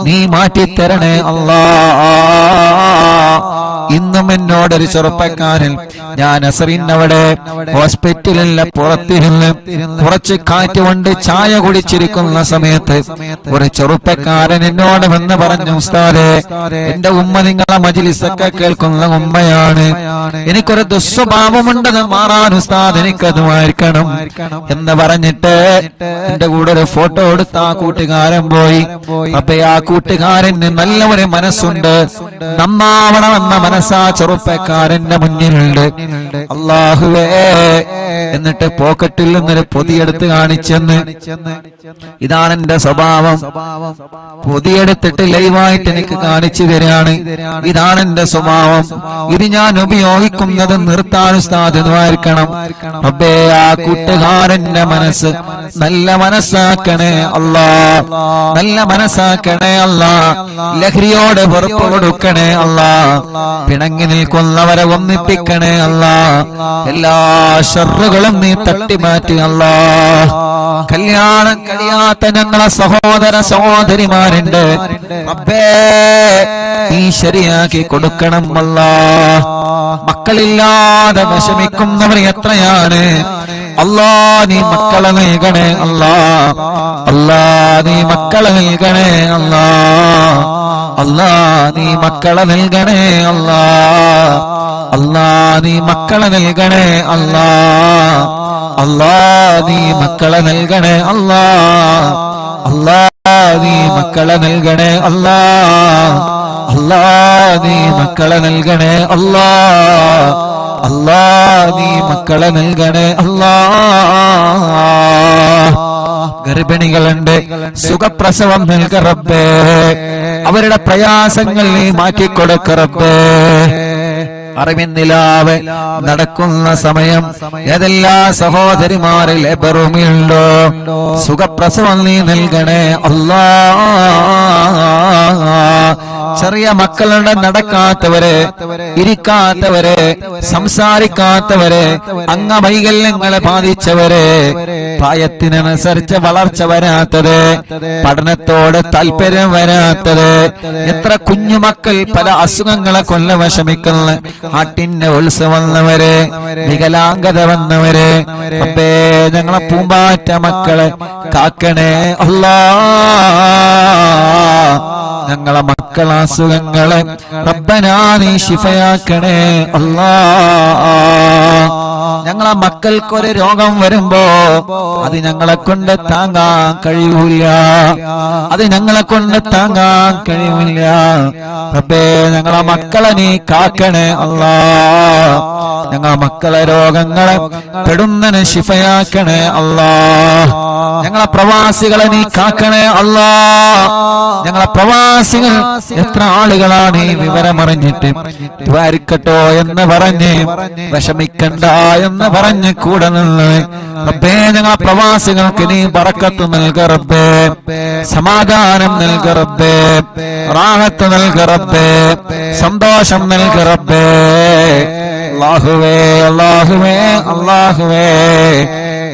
നീ മാറ്റിത്തരണേ അല്ലാഹ്. ഇന്നും എന്നോടൊരു ചെറുപ്പക്കാരൻ, ഞാൻ അസറിനവിടെ ഹോസ്പിറ്റലിലെ പുറത്തിരുന്ന് കുറച്ച് കാറ്റ് കൊണ്ട് ചായ കുടിച്ചിരിക്കുന്ന സമയത്ത് ഒരു ചെറുപ്പക്കാരൻ എന്നോട് വന്ന് പറഞ്ഞു, ഉസ്താദേ എന്റെ ഉമ്മ നിങ്ങളെ മജ്‌ലിസൊക്കെ കേൾക്കുന്ന ഉമ്മയാണ്, എനിക്കൊരു ദുസ്വഭാവമുണ്ടെന്ന് മാറാൻ ഉസ്താദ് എനിക്കത് വായിക്കണം എന്ന് പറഞ്ഞിട്ട് എന്റെ കൂടെ ഒരു ഫോട്ടോ എടുത്ത് ആ കൂട്ടുകാരൻ പോയി. അപ്പൊ ആ കൂട്ടുകാരന് നല്ല ഒരു മനസ്സുണ്ട്, നന്നാവണമെന്ന മനസ്സാ ചെറുപ്പക്കാരന്റെ മുന്നിലുണ്ട്. അല്ലാഹുവേ, എന്നിട്ട് പോക്കറ്റിൽ നിന്നൊരു പൊതിയെടുത്ത് കാണിച്ചെന്ന്, ഇതാണ് എന്റെ സ്വഭാവം. പൊതിയെടുത്തിട്ട് ലൈവായിട്ട് എനിക്ക് കാണിച്ചു തരാണ്. ഇതാണ് എന്റെ സ്വഭാവം. ഇത് ഞാൻ ഉപയോഗിക്കുന്നത് നിർത്താൻ സാധ്യതമായിരിക്കണം. റബ്ബേ, ആ കൂട്ടുകാരന്റെ മനസ്സ് നല്ല മനസ്സാക്കണേ അല്ലാ, നല്ല മനസ്സാക്കണേ അല്ലാ. ലഹരിയോട് വെറുപ്പ് കൊടുക്കണേ അല്ലാ. പിണങ്ങി നിൽക്കുന്നവരെ ഒന്നിപ്പിക്കണേ അല്ലാ. എല്ലാ ശർറുകളും നീ തട്ടിമാറ്റി അല്ലാ. കല്യാണം കഴിയാത്ത ഞങ്ങളെ സഹോദര സഹോദരിമാരുണ്ട്, റബ്ബേ നീ ശരിയാക്കി കൊടുക്കണം അല്ലാ. മക്കളില്ലാതെ വിഷമിക്കുന്നവർ എത്രയാണ് അല്ലാ. നീ മക്കളെ നൽകണേ അല്ലാ. അല്ലാ, നീ മക്കളെ നൽകണേ അല്ലാ. അല്ലാ, നീ മക്കളെ നൽകണേ അല്ലാ. അല്ലാ, നീ മക്കളെ നൽകണേ അല്ലാ. അല്ലാ, നീ മക്കളെ നൽകണേ അല്ലാ. അല്ലാ, നീ മക്കളെ നൽകണേ അല്ലാ. അല്ലാ, നീ മക്കളെ നൽകണേ അല്ലാ. അല്ലാ, നീ മക്കളെ നൽകണേ അല്ലാ. ഗർഭിണികളുണ്ട്, സുഖപ്രസവം നൽക റബ്ബേ. അവരുടെ പ്രയാസങ്ങൾ നീ മാറ്റിക്കൊടുക്ക റബ്ബേ. അറിവിന്നിലാവ് നടക്കുന്ന സമയം ഏതെല്ലാ സഹോദരിമാരിൽ ബെറുമിയുണ്ടോ, സുഖപ്രസവം നീ നൽകണേ അല്ലാ. ചെറിയ മക്കളുടെ നടക്കാത്തവരെ, ഇരിക്കാത്തവരെ, സംസാരിക്കാത്തവരെ, അംഗവൈകല്യങ്ങളെ ബാധിച്ചവരെ, പ്രായത്തിനനുസരിച്ച് വളർച്ച വരാത്തത്, പഠനത്തോട് താല്പര്യം വരാത്തത്, എത്ര കുഞ്ഞുമക്കൾ പല അസുഖങ്ങളെ കൊല്ല വിഷമിക്കുന്ന, ആട്ടിന്റെ ഉത്സവം വന്നവരെ, വികലാംഗത വന്നവരെ, അപ്പേ ഞങ്ങളെ പൂമ്പാറ്റ മക്കളെ കാക്കണേ അല്ലാ. ഞങ്ങളെ മക്കളെ അസുഖങ്ങളെ റബ്ബനാ നീ ശിഫയാക്കണേ അല്ലാ. ഞങ്ങളെ മക്കൾക്കൊരു രോഗം വരുമ്പോ അത് ഞങ്ങളെ കൊണ്ട് താങ്ങാൻ കഴിയൂല, അത് ഞങ്ങളെ കൊണ്ട് താങ്ങാൻ കഴിയൂല. റബ്ബേ, ഞങ്ങളെ മക്കളെ നീ കാക്കണേ അല്ലാ. ഞങ്ങളെ മക്കളെ രോഗങ്ങളെ പെടുന്നതിന് ശിഫയാക്കണേ അല്ലാ. ഞങ്ങളെ പ്രവാസികളെ നീ കാക്കണേ അല്ലാ. ഞങ്ങളെ പ്രവാസികൾ എത്ര ആളുകളാണ് ഈ വിവരമറിഞ്ഞിട്ട് ദ്വാരിക്കട്ടോ എന്ന് പറഞ്ഞ്, വിഷമിക്കണ്ട എന്ന് പറഞ്ഞ് കൂടെ നിന്ന് റബ്ബേ, ഞങ്ങളെ പ്രവാസികൾക്ക് നീ ബറക്കത്ത് നൽക റബ്ബേ, സമാധാനം നൽക റബ്ബേ, റാഹത്ത് നൽക റബ്ബേ, സന്തോഷം നൽക റബ്ബേ. അല്ലാഹുവേ, അല്ലാഹുവേ, അല്ലാഹുവേ,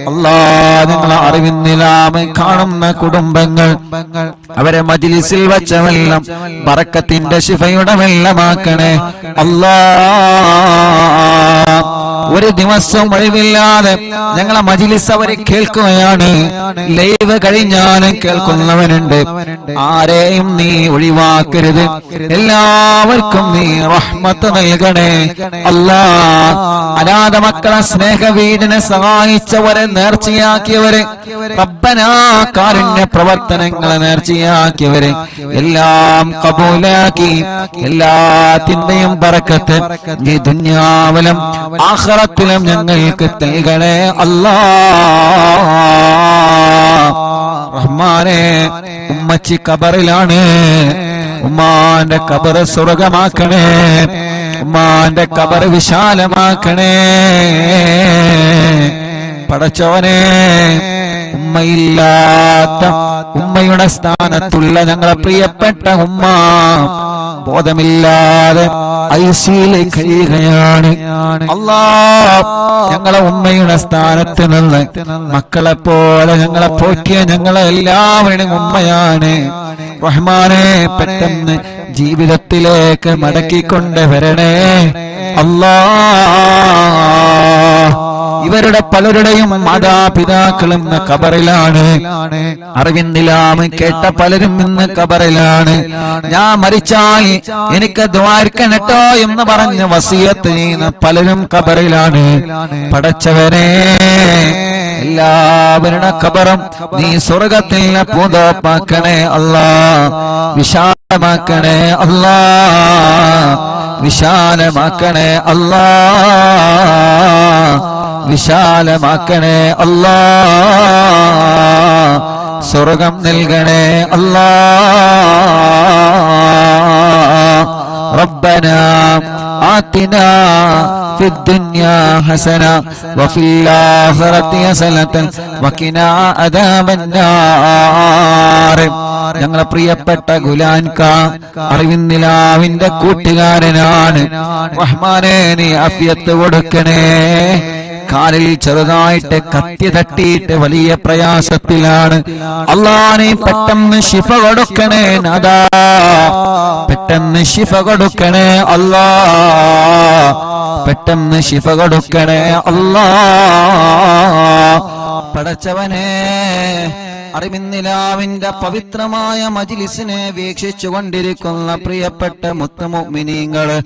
അല്ലാ, നിങ്ങളെ അറിവിന്നിലാമ കാണുന്ന കുടുംബങ്ങൾ അവരെ മജ്ലിസിൽ വച്ച വെള്ളം ബറക്കത്തിന്റെ ശിഫയുടെ വെള്ളമാക്കണേ അല്ലാ. ഒരു ദിവസം ഒഴിവില്ലാതെ ഞങ്ങളെ മജ്ലിസ് അവരെ കേൾക്കുകയാണ്. ലൈവ് കഴിഞ്ഞാലും കേൾക്കുന്നവനുണ്ട്. ആരെയും നീ ഒഴിവാക്കരുത്. എല്ലാവർക്കും നീ റഹ്മത്ത് നൽകണേ അല്ലാ. അനാഥ മക്കളെ സ്നേഹവീടിനെ സഹായിച്ചവരെ, നേർച്ചയാക്കിയവരെ, റബ്ബനാ കാരുണ്യ പ്രവർത്തനങ്ങളെ നേർച്ചയാക്കിയവരെ എല്ലാം കബൂലാക്കി എല്ലാത്തിന്റെയും ബറക്കത്ത് ഈ ദുനിയാവിലും ആഖിറത്തിലും ഞങ്ങൾക്ക് നൽകണേ അല്ലാ. റഹ്മാനേ, ഉമ്മച്ചി ഖബറിലാണ്. ഉമ്മാന്റെ ഖബർ സ്വർഗമാക്കണേ. ഉമ്മാന്റെ ഖബർ വിശാലമാക്കണേ. പടച്ചോനെ, ഉമ്മയില്ലാത്ത, ഉമ്മയുടെ സ്ഥാനത്തുള്ള ഞങ്ങളെ പ്രിയപ്പെട്ട ഉമ്മ ബോധമില്ലാതെ ഐസിയിൽ കഴിയുകയാണ് അല്ലാ. ഞങ്ങളെ ഉമ്മയുടെ സ്ഥാനത്ത് നിന്ന് മക്കളെ പോലെ ഞങ്ങളെ പോറ്റിയ ഞങ്ങളെ എല്ലാവരുടെയും ഉമ്മയാണ്. റഹ്മാനെ, പെട്ടെന്ന് ജീവിതത്തിലേക്ക് മടക്കിക്കൊണ്ടുവരണേ അല്ലാ. ഇവരുടെ പലരുടെയും മാതാപിതാക്കളും ഇന്ന് ഖബറിലാണ്. അറിവിന്നിലാമ് കേട്ട പലരും ഇന്ന് ഖബറിലാണ്. ഞാൻ മരിച്ചാൽ എനിക്ക് ദ്വാരിക്കണട്ടോ എന്ന് പറഞ്ഞ് വസിയത്ത് ചെയ്യുന്ന പലരും ഖബറിലാണ്. പടച്ചവനെ, എല്ലാവരുടെ ഖബറും നീ സ്വർഗത്തിൽ പൂന്തോപ്പാക്കണേ അല്ലാ, വിശാലമാക്കണേ അല്ലാ. വിശാലമാക്കണേ അല്ലാ, വിശാലമാക്കണേ അല്ലാ, സ്വർഗം നൽകണേ അല്ലാ. റബ്ബനാ ആതിനാ في الدنيا حسنة وفي الآخرة حسنة وقنا عذاب النار. ഞങ്ങളെ പ്രിയപ്പെട്ട ഗുലാൻക അറിവിന്നിലാവിന്റെ കൂട്ടുകാരനാണ്. റഹ്മാനേ, നീ ആഫിയത്ത് കൊടുക്കണേ. കാലിൽ ചെറുതായിട്ട് കത്തി തട്ടിയിട്ട് വലിയ പ്രയാസത്തിലാണ്. അല്ലാഹ്, നീ പെട്ടെന്ന് ശിഫ കൊടുക്കണേ നാഥാ, പെട്ടെന്ന് ശിഫ കൊടുക്കണേ അല്ലാഹ്, പെട്ടെന്ന് ശിഫ കൊടുക്കണേ അല്ലാഹ്. പടച്ചവനെ, അറിവിന്നിലാവിന്റെ പവിത്രമായ മജ്ലിസിനെ വീക്ഷിച്ചു കൊണ്ടിരിക്കുന്ന പ്രിയപ്പെട്ട മുത്തുമുഅ്മിനീങ്ങള്,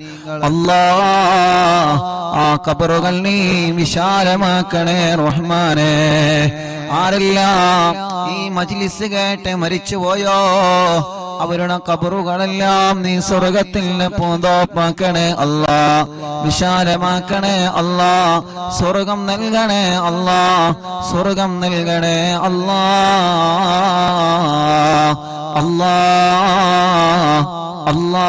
അല്ലാഹ്, ആ ഖബറുകൾ നീ വിശാലമാക്കണേ റഹ്മാനേ. ആരെല്ലാം ഈ മജ്ലിസ് കേട്ട് മരിച്ചുപോയോ അവരുടെ ഖബറുകളെല്ലാം നീ സ്വർഗത്തിൽ പൂന്തോപ്പാക്കണേ അല്ലാ, വിശാലമാക്കണേ അല്ലാ, സ്വർഗം നൽകണേ അല്ലാ, സ്വർഗം നൽകണേ അല്ലാ. അല്ലാ അല്ലാ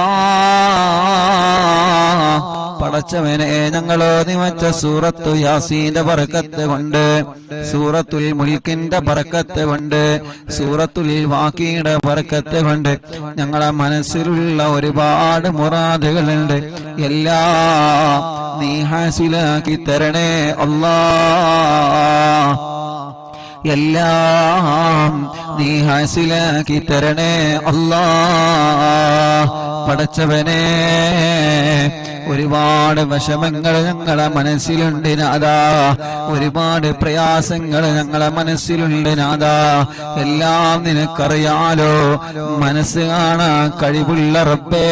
പടച്ചവനെ, ഞങ്ങളോ നിമച്ച സൂറത്തു യാസീന്റെ ബറക്കത്ത് കൊണ്ട്, സൂറത്തുൽ മുൽക്കിന്റെ ബറക്കത്ത് കൊണ്ട്, സൂറത്തുൽ വാഖിയുടെ ബറക്കത്ത് കൊണ്ട് ഞങ്ങളെ മനസ്സിലുള്ള ഒരുപാട് മുറാദുകളുണ്ട്. എല്ലാം നീ ഹാസിലാക്കി തരണേ അല്ലാഹ്, എല്ലാം നീ ഹാസിലാക്കി തരണേ അല്ലാഹ്. പടച്ചവനെ, ഒരുപാട് വിഷമങ്ങൾ ഞങ്ങളെ മനസ്സിലുണ്ട് നാഥാ, ഒരുപാട് പ്രയാസങ്ങൾ ഞങ്ങളെ മനസ്സിലുണ്ട് നാഥാ. എല്ലാം നിനക്കറിയാലോ, മനസ്സ് കാണാൻ കഴിവുള്ള റബ്ബേ,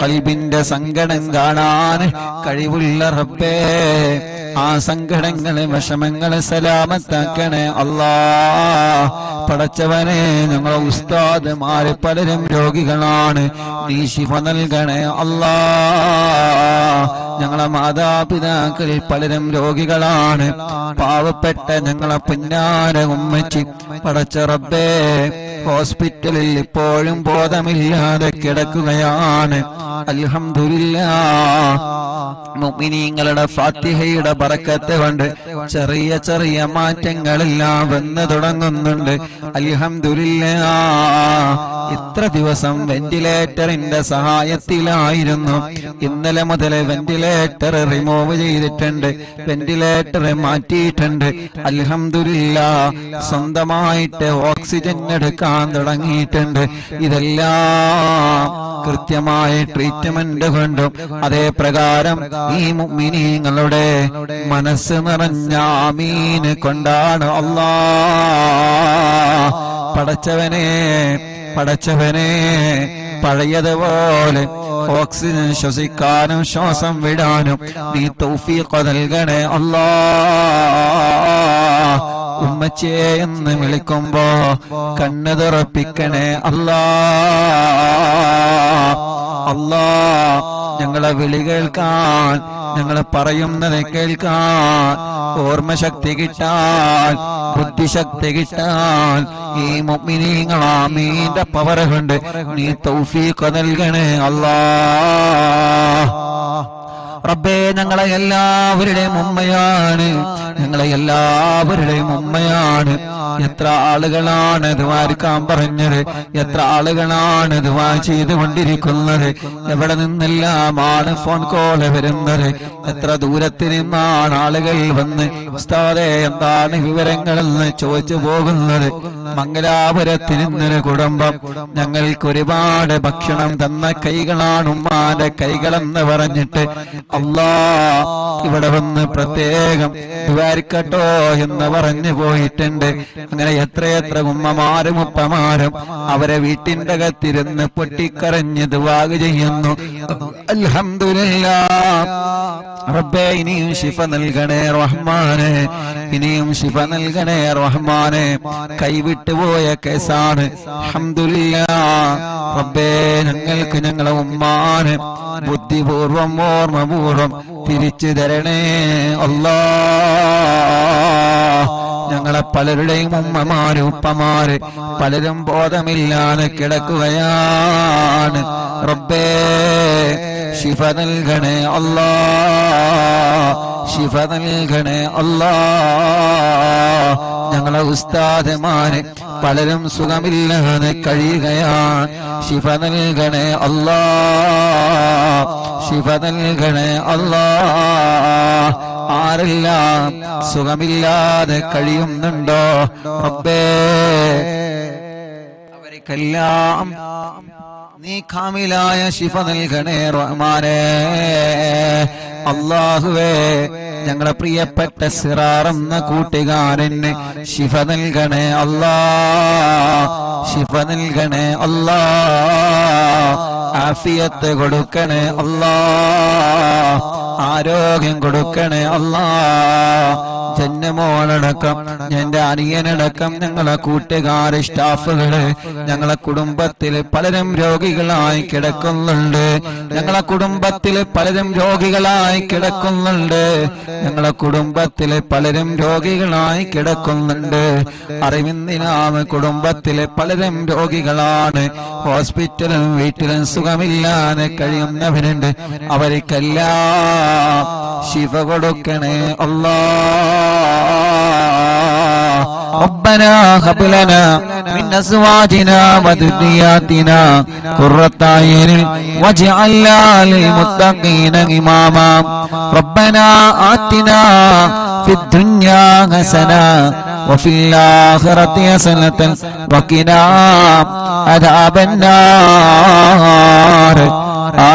ഖൽബിന്റെ സങ്കടം കാണാൻ കഴിവുള്ള റബ്ബേ, ആ സങ്കടങ്ങളെ വിഷമങ്ങളെ സലാമത്താക്കണേ അല്ലാഹ്. പടച്ചവനെ, ഞങ്ങളെ ഉസ്താദുമാര് പലരും രോഗികളാണ്, നീ ശിഫ നൽകണേ അല്ലാഹ്. ഞങ്ങളെ മാതാപിതാക്കൾ പലരും രോഗികളാണ്, പാവപ്പെട്ട ഞങ്ങളെ പുന്നാര ഉമ്മച്ചി പടച്ച റബ്ബേ ഹോസ്പിറ്റലിൽ ഇപ്പോഴും ബോധമില്ലാതെ കിടക്കുകയാണ്. അൽഹംദുലില്ലാഹ്, മുഅ്മിനീങ്ങളുടെ ഫാത്തിഹയുടെ ബറക്കത്ത് കൊണ്ട് ചെറിയ ചെറിയ മാറ്റങ്ങളെല്ലാം വന്നു തുടങ്ങുന്നുണ്ട്. അൽഹംദുലില്ലാഹ്, ഇത്ര ദിവസം വെന്റിലേറ്ററിന്റെ സഹായത്തിലായിരുന്നു. ഇന്നലെ മുതൽ വെന്റിലേറ്റർ റിമൂവ് ചെയ്തിട്ടുണ്ട്, വെന്റിലേറ്റർ മാറ്റിയിട്ടുണ്ട്. അൽഹംദുലില്ലാഹ്, സ്വന്തമായിട്ട് ഓക്സിജൻ എടുക്കാൻ തുടങ്ങിയിട്ടുണ്ട്. ഇതെല്ലാം കൃത്യമായ ട്രീറ്റ്മെന്റ് കൊണ്ടും അതേ പ്രകാരം ഈ മുഅ്മിനീങ്ങളുടെ മനസ്സ് നിറഞ്ഞ ആമീൻ കൊണ്ടാണ് അല്ലാഹ്. പടച്ചവനെ, പടച്ചവനെ, പഴയതുപോലെ ഓക്സിജൻ ശ്വസിക്കാനും ശ്വാസം വിടാനും നീ തൗഫീഖ് നൽകണേ അല്ലാഹ്. ഉമ്മച്ചേ എന്ന് വിളിക്കുമ്പോ കണ്ണ് തുറപ്പിക്കണേ അല്ലാഹ്. അല്ലാഹ്, ഞങ്ങളെ വിളി കേൾക്കാൻ, ഞങ്ങളെ പറയുന്നത് കേൾക്കാൻ, ഓർമ്മശക്തി കിട്ടാൻ, ബുദ്ധിശക്തി കിട്ടാൻ ഈ മുഅ്മിനീങ്ങൾ ആമീന്റെ പവർ കൊണ്ട് നീ തൗഫീഖ് നൽകണേ അല്ലാഹ്. റബ്ബേ, ഞങ്ങളെ എല്ലാവരുടെയും ഉമ്മയാണ്, ഞങ്ങളെ എല്ലാവരുടെയും ഉമ്മയാണ്. എത്ര ആളുകളാണ് ദുആക്കാൻ പറഞ്ഞത്, എത്ര ആളുകളാണ് ദുആ ചെയ്തുകൊണ്ടിരിക്കുന്നത്, എവിടെ നിന്നെല്ലാമാണ് ഫോൺ കോൾ വരുന്നത്, എത്ര ദൂരത്തിൽ നിന്നാണ് ആളുകൾ വന്ന് ഉസ്താദേ എന്താണ് വിവരങ്ങളെന്ന് ചോദിച്ചു പോകുന്നത്. മംഗലാപുരത്തിൽ നിന്നൊരു കുടുംബം ഞങ്ങൾക്ക് ഒരുപാട് ഭക്ഷണം തന്ന കൈകളാണ് ഉമ്മാന്റെ കൈകളെന്ന് പറഞ്ഞിട്ട് അല്ലാ ഇവിടെ വന്ന് പ്രത്യേകം ദ്വാരിക്കട്ടോ എന്ന് പറഞ്ഞു പോയിട്ടുണ്ട്. അങ്ങനെ എത്രയെത്ര ഉമ്മമാരും ഉപ്പമാരും അവരെ വീട്ടിന്റെ അകത്തിരുന്ന് പൊട്ടിക്കരഞ്ഞ് ദുആ ചെയ്യുന്നു. അൽഹംദുലില്ലാഹ്. റബ്ബേ ഇനിയും ശിഫ നൽകണേ റഹ്മാനെ, ഇനിയും ശിഫ നൽകണേ റഹ്മാനെ. കൈവിട്ടുപോയ കേസാണ്. അൽഹംദുലില്ലാഹ്. റബ്ബേ ഞങ്ങൾക്ക് ഞങ്ങളെ ഉമ്മാനെ ബുദ്ധിപൂർവം ഓർമ്മപൂർവം തിരിച്ചു തരണേ അല്ലാ. ഞങ്ങളെ പലരുടെയും ഉമ്മമാര് ഉപ്പമാര് പലരും ബോധമില്ലാതെ കിടക്കുകയാണ്. റബ്ബേ ശിഫ നൽകണേ അല്ലാ, ശിഫ നൽകണേ അല്ലാ. ഞങ്ങളെ ഉസ്താദുമാര് പലരും സുഖമില്ലാതെ കഴിയുകയാണ്. ശിഫ നൽകണേ അല്ലാ, ശിഫ നൽകണേ അല്ലാ. ആരെല്ലാം സുഖമില്ലാതെ കഴിയുന്നുണ്ടോ റബ്ബേ അവർക്കെല്ലാം നീ കാമിലായ ശിഫ നൽകണേ റഹ്മാനേ. അല്ലാഹുവേ ഞങ്ങളെ പ്രിയപ്പെട്ട സിറാർ എന്ന കൂട്ടുകാരന് ശിഫ നൽകണേ അല്ലാ, ശിഫ നൽകണേ അല്ലാ. ആഫിയത്ത് കൊടുക്കണേ അല്ലാ, ആരോഗ്യം കൊടുക്കണേ അല്ലാ. ജന്മോളടക്കം എന്റെ അനിയനടക്കം ഞങ്ങളെ കൂട്ടുകാര് സ്റ്റാഫുകള് ഞങ്ങളെ കുടുംബത്തിൽ പലരും രോഗികളായി കിടക്കുന്നുണ്ട്. ഞങ്ങളെ കുടുംബത്തിൽ പലരും രോഗികളായി കിടക്കുന്നുണ്ട്. ഞങ്ങളെ കുടുംബത്തിൽ പലരും രോഗികളായി കിടക്കുന്നുണ്ട്. അറിവിന്ദിനാമ കുടുംബത്തിലെ പലരും രോഗികളാണ്. ഹോസ്പിറ്റലും വീട്ടിലും സുഖമില്ലാതെ കഴിയുന്നവരുണ്ട്. അവർക്കെല്ലാം ശിഫ കൊടുക്കണേ അല്ലാ. ربنا هب لنا من أزواجنا وذرياتنا قرة أعين واجعلنا للمتقين إماما ربنا آتنا في الدنيا حسنة وفي الآخرة حسنة وقنا عذاب النار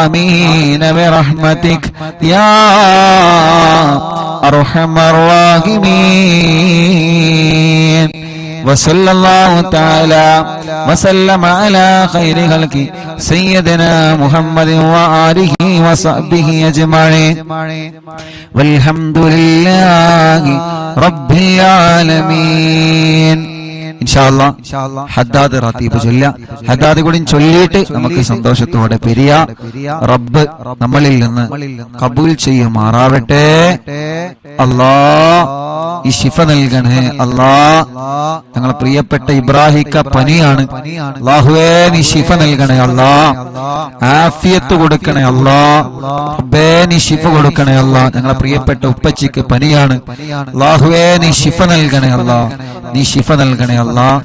آمين برحمتك يا أرحم الراحمين. وصلى الله تعالى وسلم على خير خلقه سيدنا محمد وآله وصحبه أجمعين والحمد لله رب العالمين. ഇൻഷാ അല്ലാഹ് ഹദ്ദാദ് റതീബ് ചൊല്ല. ഹദ്ദാദ് കൂടി ചൊല്ലിയിട്ട് നമുക്ക് സന്തോഷത്തോടെ പിരിയ. റബ്ബ് നമ്മളിൽ നിന്ന് കബൂൽ ചെയ്യുമാറാവട്ടെ. അല്ലാഹ് ഈ ശിഫ നൽകണേ അല്ലാഹ്. ഞങ്ങളെ പ്രിയപ്പെട്ട ഇബ്രാഹിക്ക പനിയാണ്. അല്ലാഹുവേ നീ ശിഫ നൽകണേ അല്ലാഹ്. ആഫിയത്ത് കൊടുക്കണേ അല്ലാഹ്. റബ്ബേ നീ ശിഫ കൊടുക്കണേ അല്ലാഹ്. ഞങ്ങളെ പ്രിയപ്പെട്ട ഉപ്പച്ചിക്ക് പനിയാണ്. അല്ലാഹുവേ നീ ശിഫ നൽകണേ അല്ലാഹ്. നീ ശിഫ നൽകണേ അല്ലാഹ്.